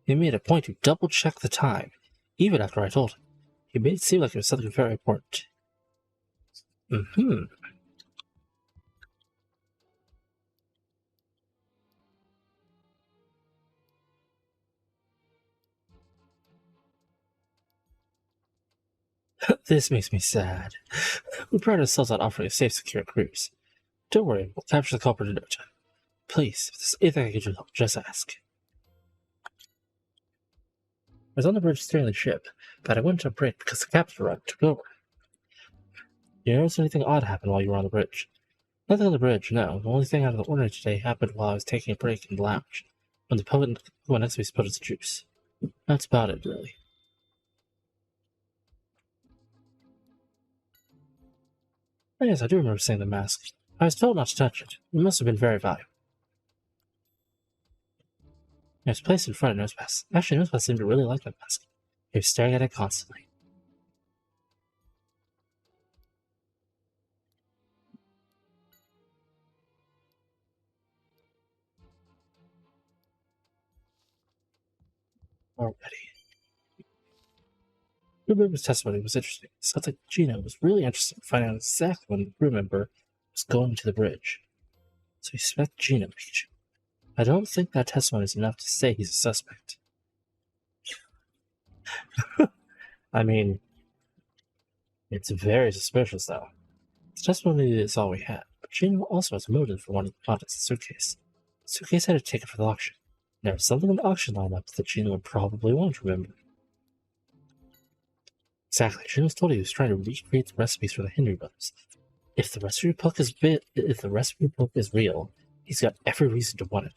He made a point to double-check the time, even after I told him. He made it seem like it was something very important. This makes me sad. We pride ourselves on offering a safe, secure cruise. Don't worry, we'll capture the culprit in no time. Please, if there's anything I can do, just ask. I was on the bridge steering the ship, but I went to a break because the captain arrived and took over. You notice anything odd happen while you were on the bridge? Nothing on the bridge, no. The only thing out of the ordinary today happened while I was taking a break in the lounge, when the poet who next to me spilled his juice. That's about it, really. Oh, yes, I do remember seeing the mask. I was told not to touch it. It must have been very valuable. It was placed in front of Nosepass. Actually, Nosepass seemed to really like that mask. He was staring at it constantly. Already. The crew member's testimony was interesting. It sounds like Gino was really interested in finding out exactly when the crew member was going to the bridge. So he suspected Gino, Pikachu. I don't think that testimony is enough to say he's a suspect. I mean, it's very suspicious, though. The testimony is all we had, but Gino also has a motive for wanting the contents of the suitcase. The suitcase had a ticket for the auction. There was something in the auction lineup that Gino would probably want to remember. Exactly. Gino was told he was trying to recreate the recipes for the Henry brothers. If the recipe book is real, he's got every reason to want it.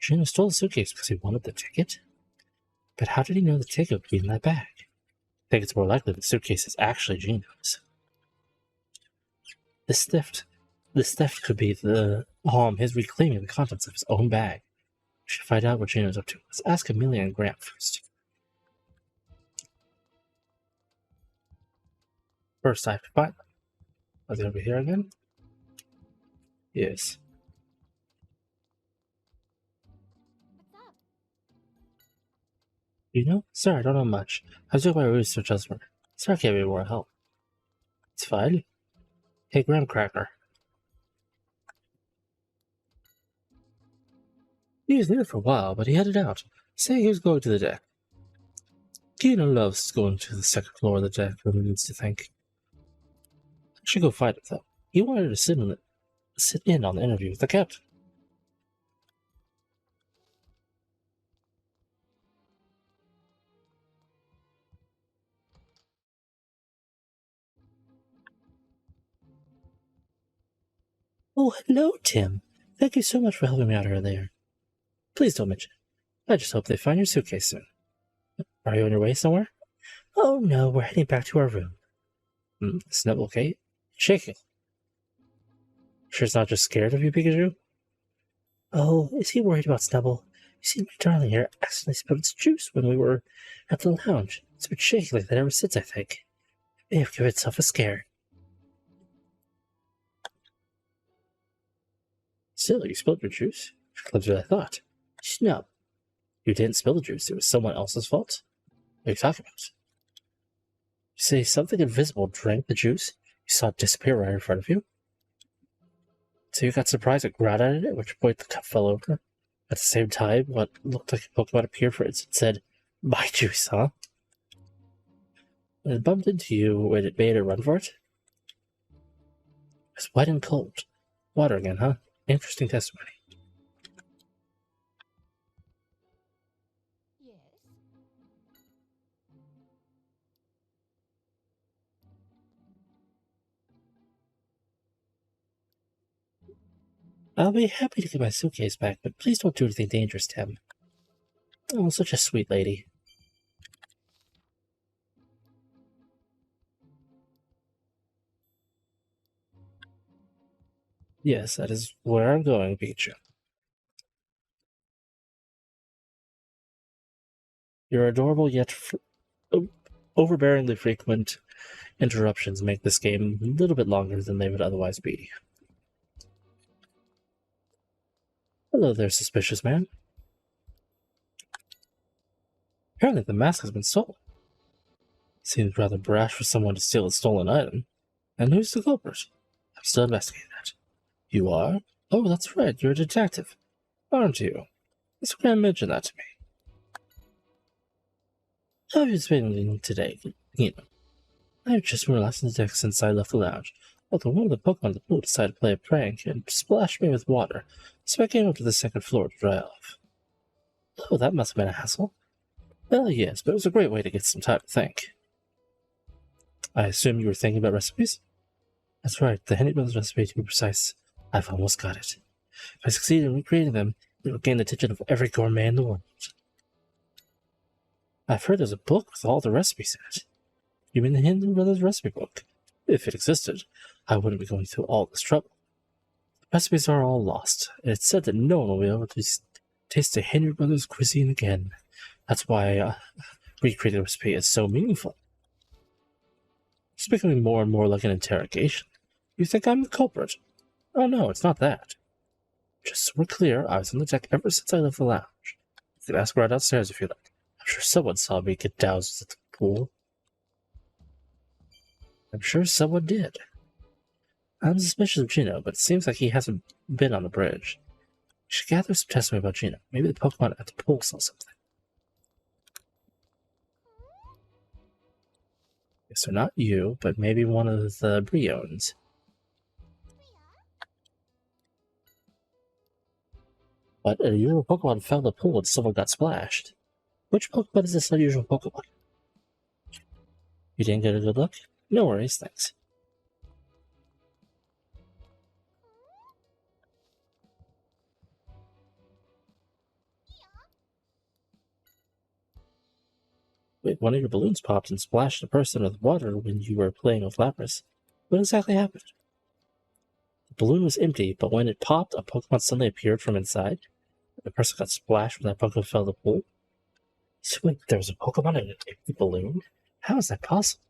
Gino stole the suitcase because he wanted the ticket? But how did he know the ticket would be in that bag? I think it's more likely the suitcase is actually Gino's. This theft could be his reclaiming the contents of his own bag. We should find out what Gino's up to. Let's ask Amelia and Grant first. First, I have to find them. Are they over here again? Yes. What's up? You know? Sorry, I don't know much. I was doing my research elsewhere. Sorry I can't be more help. It's fine. Hey, Graham Cracker. He was there for a while, but he headed out, saying he was going to the deck. Gino loves going to the second floor of the deck when he needs to think. I should go find him, though. He wanted to sit in on the interview with the captain. Oh, hello, Tim. Thank you so much for helping me out earlier. Please don't mention it. I just hope they find your suitcase soon. Are you on your way somewhere? Oh no, we're heading back to our room. Is Snub okay? Shaking. Sure, it's not just scared of you, Pikachu? Oh, is he worried about Snubble? You see, my darling here accidentally spilled its juice when we were at the lounge. It's been shaking like that ever since, I think. It may have given itself a scare. Still, you spilled your juice? Closer than I thought. Snub, you didn't spill the juice. It was someone else's fault? What are you talking about? You say something invisible drank the juice? You saw it disappear right in front of you? So you got surprised and growled at it, at which point the cup fell over. At the same time, what looked like a Pokemon appeared for it and said, "My juice, huh?" And it bumped into you when it made a run for it? It's wet and cold. Water again, huh? Interesting testimony. Yes? I'll be happy to get my suitcase back, but please don't do anything dangerous, Tim. Oh, such a sweet lady. Yes, that is where I'm going, Pikachu. Your adorable yet overbearingly frequent interruptions make this game a little bit longer than they would otherwise be. Hello there, suspicious man. Apparently the mask has been stolen. Seems rather brash for someone to steal a stolen item. And who's the culprit? I'm still investigating that. You are? Oh, that's right, you're a detective. Aren't you? Miss Graham mentioned that to me. How have you been feeling today, Nina? I've just been relaxing the deck since I left the lounge. Although one of the Pokemon in the pool decided to play a prank and splash me with water, so I came up to the second floor to dry off. Oh, that must have been a hassle. Well, yes, but it was a great way to get some time to think. I assume you were thinking about recipes? That's right, the Henry Brothers recipe, to be precise. I've almost got it. If I succeed in recreating them, it will gain the attention of every gourmet in the world. I've heard there's a book with all the recipes in it. You mean the Henry Brothers recipe book? If it existed, I wouldn't be going through all this trouble. The recipes are all lost, and it's said that no one will be able to taste the Henry Brothers cuisine again. That's why recreating the recipe is so meaningful. It's becoming more and more like an interrogation. You think I'm the culprit? Oh no, it's not that. Just so we're clear, I was on the deck ever since I left the lounge. You can ask right downstairs if you like. I'm sure someone saw me get doused at the pool. I'm sure someone did. I'm suspicious of Gino, but it seems like he hasn't been on the bridge. We should gather some testimony about Gino. Maybe the Pokemon at the pool saw something. So not you, but maybe one of the Briones. But an unusual Pokemon fell in the pool and someone got splashed. Which Pokemon is this unusual Pokemon? You didn't get a good look? No worries, thanks. Wait, one of your balloons popped and splashed a person with water when you were playing with Lapras. What exactly happened? The balloon was empty, but when it popped, a Pokemon suddenly appeared from inside. The person got splashed when that Pokemon fell in the pool. So wait, there was a Pokemon in an empty balloon? How is that possible?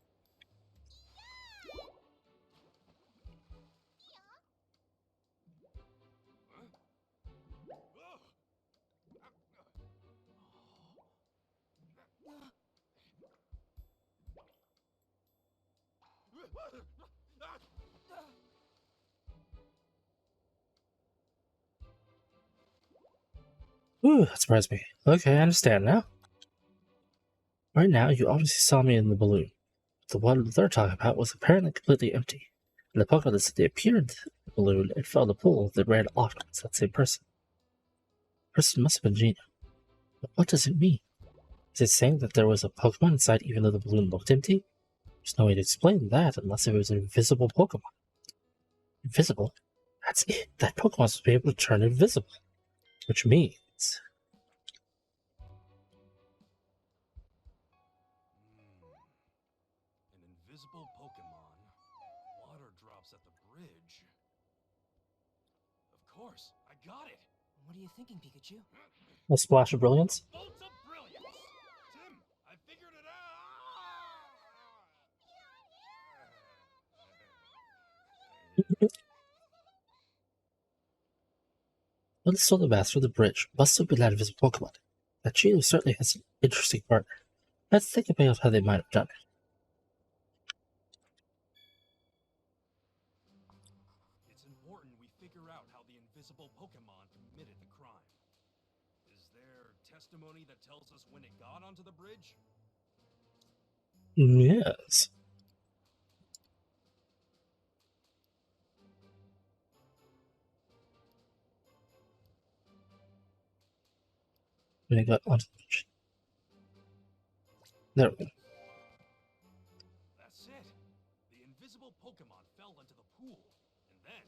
Ooh, that surprised me. Okay, I understand now. Right now, you obviously saw me in the balloon. The one they're talking about was apparently completely empty. And the Pokemon that said they appeared in the balloon and fell in the pool that ran off towards that same person. The person must have been Gino. But what does it mean? Is it saying that there was a Pokemon inside even though the balloon looked empty? There's no way to explain that unless it was an invisible Pokemon. Invisible? That's it. That Pokemon was be able to turn invisible. Which means... An invisible Pokemon. Water drops at the bridge. got it! What are you thinking, Pikachu? A splash of brilliance? Bolts of brilliance! Tim, I figured it out! Let's stole the mask from the bridge. Must have been that invisible Pokemon. That Cheeto certainly has an interesting partner. Let's think about how they might have done it. It's important we figure out how the invisible Pokemon committed the crime. Is there testimony that tells us when it got onto the bridge? Yes. When it got onto the bridge. There we go. That's it. The invisible Pokemon fell into the pool, and then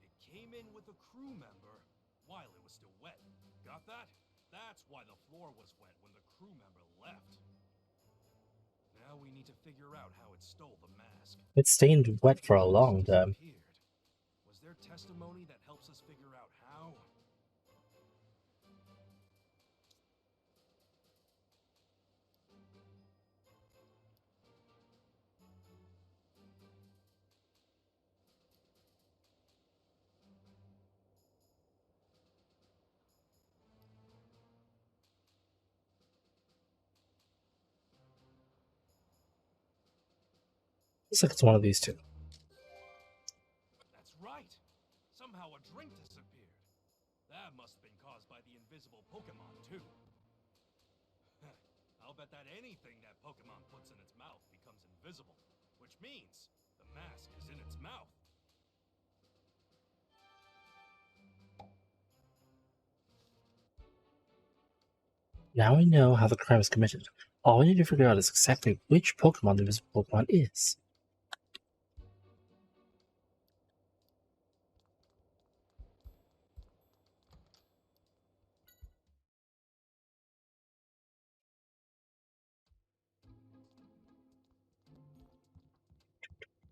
it came in with a crew member while it was still wet. Got that? That's why the floor was wet when the crew member left. Now we need to figure out how it stole the mask. It stained wet for a long time. Disappeared. Was there testimony that helps us figure out how? Looks like it's one of these two. That's right. Somehow a drink disappeared. That must have been caused by the invisible Pokemon, too. I'll bet that anything that Pokemon puts in its mouth becomes invisible, which means the mask is in its mouth. Now we know how the crime was committed. All we need to figure out is exactly which Pokemon the invisible Pokemon is.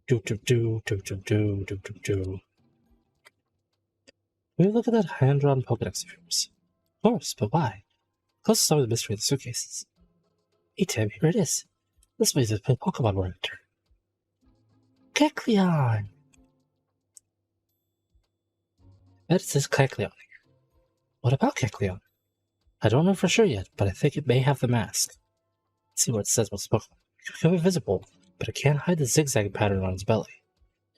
Do do do do do do do do do. Will you look at that hand-drawn Pokedex of yours? Of course, but why? Close to some of the mystery of the suitcases. Hey Tim, here it is. This means it's Pokemon were entered. Kecleon! It says Kecleon here. What about Kecleon? I don't know for sure yet, but I think it may have the mask. Let's see what it says about Pokemon. It can become invisible, but it can't hide the zigzag pattern on its belly.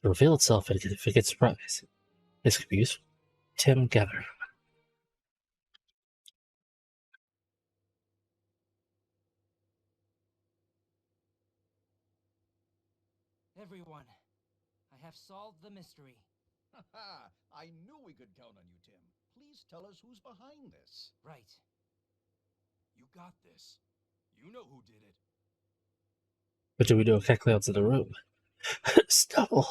It'll reveal itself if it gets surprised. This could be useful. Tim, gather. Everyone, I have solved the mystery. Ha! I knew we could count on you, Tim. Please tell us who's behind this. Right. You got this. You know who did it. But do we know Kecleon's in the room? Stubble!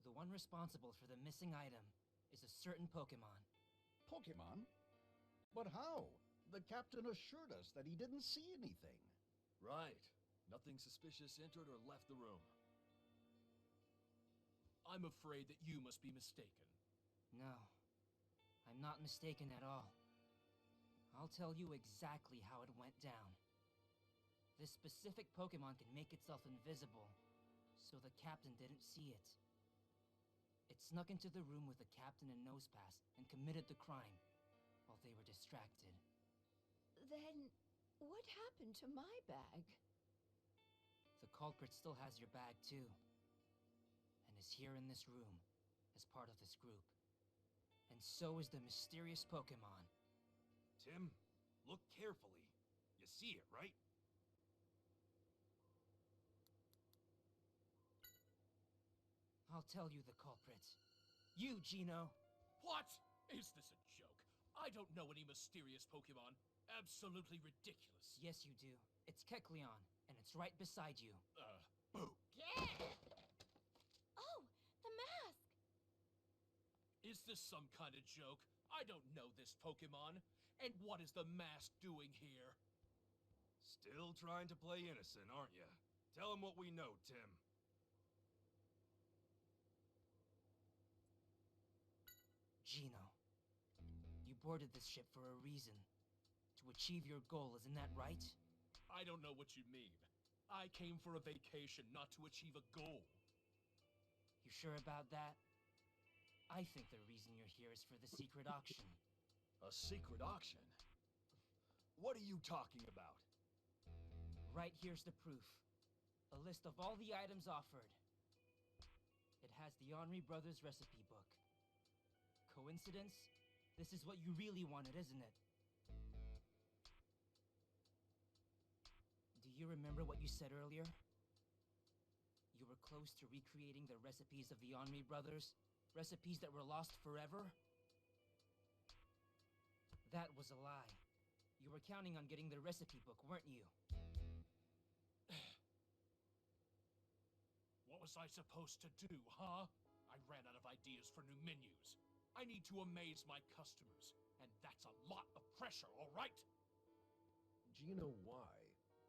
The one responsible for the missing item is a certain Pokemon. Pokemon? But how? The captain assured us that he didn't see anything. Right. Nothing suspicious entered or left the room. I'm afraid that you must be mistaken. No, I'm not mistaken at all. I'll tell you exactly how it went down. This specific Pokemon can make itself invisible, so the captain didn't see it. It snuck into the room with the captain and Nosepass and committed the crime while they were distracted. Then, what happened to my bag? The culprit still has your bag too, and is here in this room as part of this group. And so is the mysterious Pokemon. Tim, look carefully. You see it, right? I'll tell you the culprit. You, Gino. What? Is this a joke? I don't know any mysterious Pokemon. Absolutely ridiculous. Yes, you do. It's Kecleon, and it's right beside you. Boo. Oh, the mask! Is this some kind of joke? I don't know this Pokemon. And what is the mask doing here? Still trying to play innocent, aren't you? Tell him what we know, Tim. Gino, you boarded this ship for a reason. To achieve your goal, isn't that right? I don't know what you mean. I came for a vacation, not to achieve a goal. You sure about that? I think the reason you're here is for the secret auction. A secret auction? What are you talking about? Right here's the proof. A list of all the items offered. It has the Henri Brothers recipe book. Coincidence? This is what you really wanted, isn't it? Do you remember what you said earlier? You were close to recreating the recipes of the Henri Brothers? Recipes that were lost forever? That was a lie. You were counting on getting the recipe book, weren't you? What was I supposed to do, huh? I ran out of ideas for new menus. I need to amaze my customers, and that's a lot of pressure, all right? Gino, why?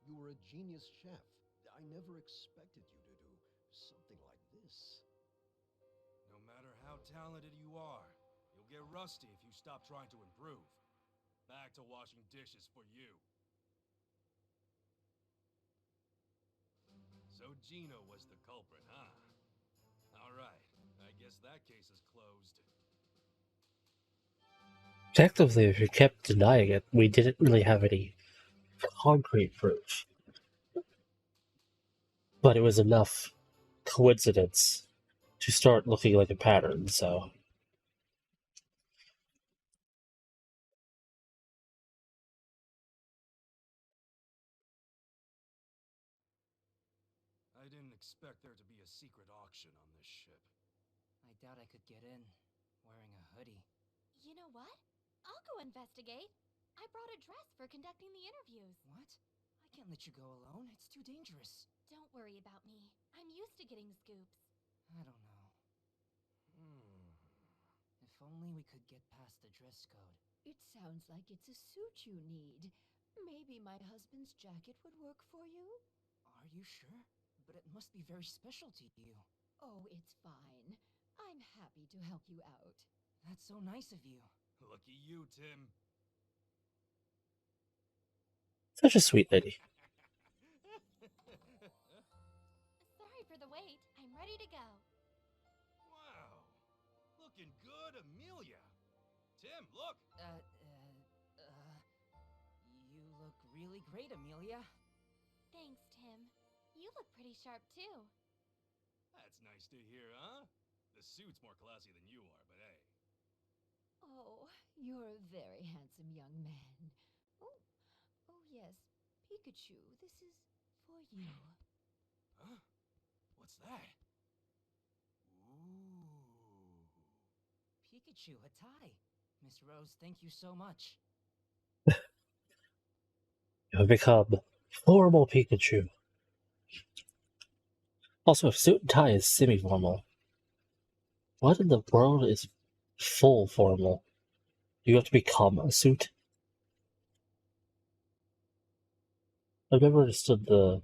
You were a genius chef. I never expected you to do something like this. No matter how talented you are, you'll get rusty if you stop trying to improve. Back to washing dishes for you. So Gino was the culprit, huh? Alright, I guess that case is closed. Technically, if you kept denying it, we didn't really have any concrete proof. But it was enough coincidence to start looking like a pattern, so. I didn't expect there to be a secret auction on this ship. I doubt I could get in, wearing a hoodie. You know what? I'll go investigate. I brought a dress for conducting the interviews. What? I can't let you go alone. It's too dangerous. Don't worry about me. I'm used to getting scoops. I don't know. If only we could get past the dress code. It sounds like it's a suit you need. Maybe my husband's jacket would work for you? Are you sure? But it must be very special to you. Oh, it's fine. I'm happy to help you out. That's so nice of you. Lucky you, Tim. Such a sweet lady. Sorry for the wait. I'm ready to go. Wow. Looking good, Amelia. Tim, look. You look really great, Amelia. Thanks, Tim. You look pretty sharp, too. That's nice to hear, huh? The suit's more classy than you are, but hey. Oh, you're a very handsome young man. Oh yes, Pikachu, this is for you. Huh? What's that? Ooh. Pikachu, a tie. Miss Rose, thank you so much. You have become formal Pikachu. Also, if suit and tie is semi-formal, what in the world is full formal? Do you have to become a suit? I've never understood the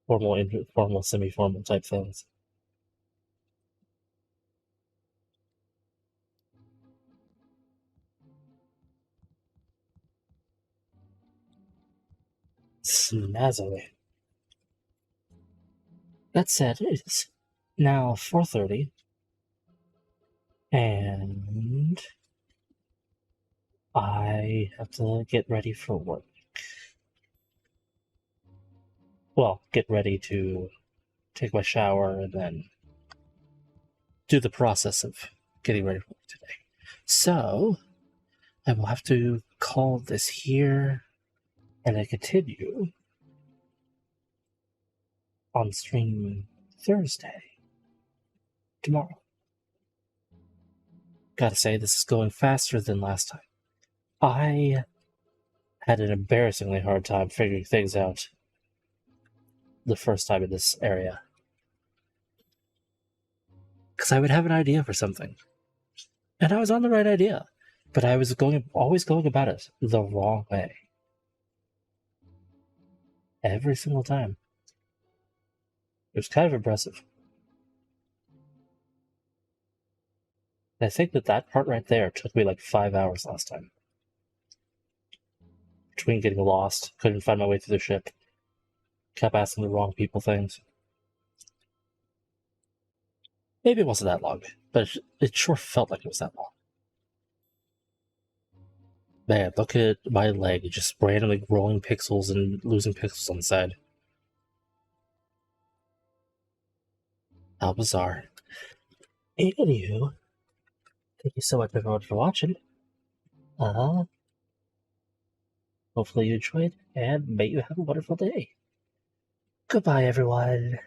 formal, informal, semi-formal type things. Snazzily. That said, it's now 4:30, and I have to get ready for work. Well, get ready to take my shower and then do the process of getting ready for work today. So, I will have to call this here and then continue on stream Thursday, tomorrow. Gotta say, this is going faster than last time. I had an embarrassingly hard time figuring things out the first time in this area. Because I would have an idea for something. And I was on the right idea. But I was always going about it the wrong way. Every single time. It was kind of impressive. I think that part right there took me like 5 hours last time. Between getting lost, couldn't find my way through the ship, kept asking the wrong people things. Maybe it wasn't that long, but it sure felt like it was that long. Man, look at my leg just randomly growing pixels and losing pixels on the side. How bizarre. Anywho, thank you so much everyone for watching. Hopefully you enjoyed, and may you have a wonderful day. Goodbye, everyone.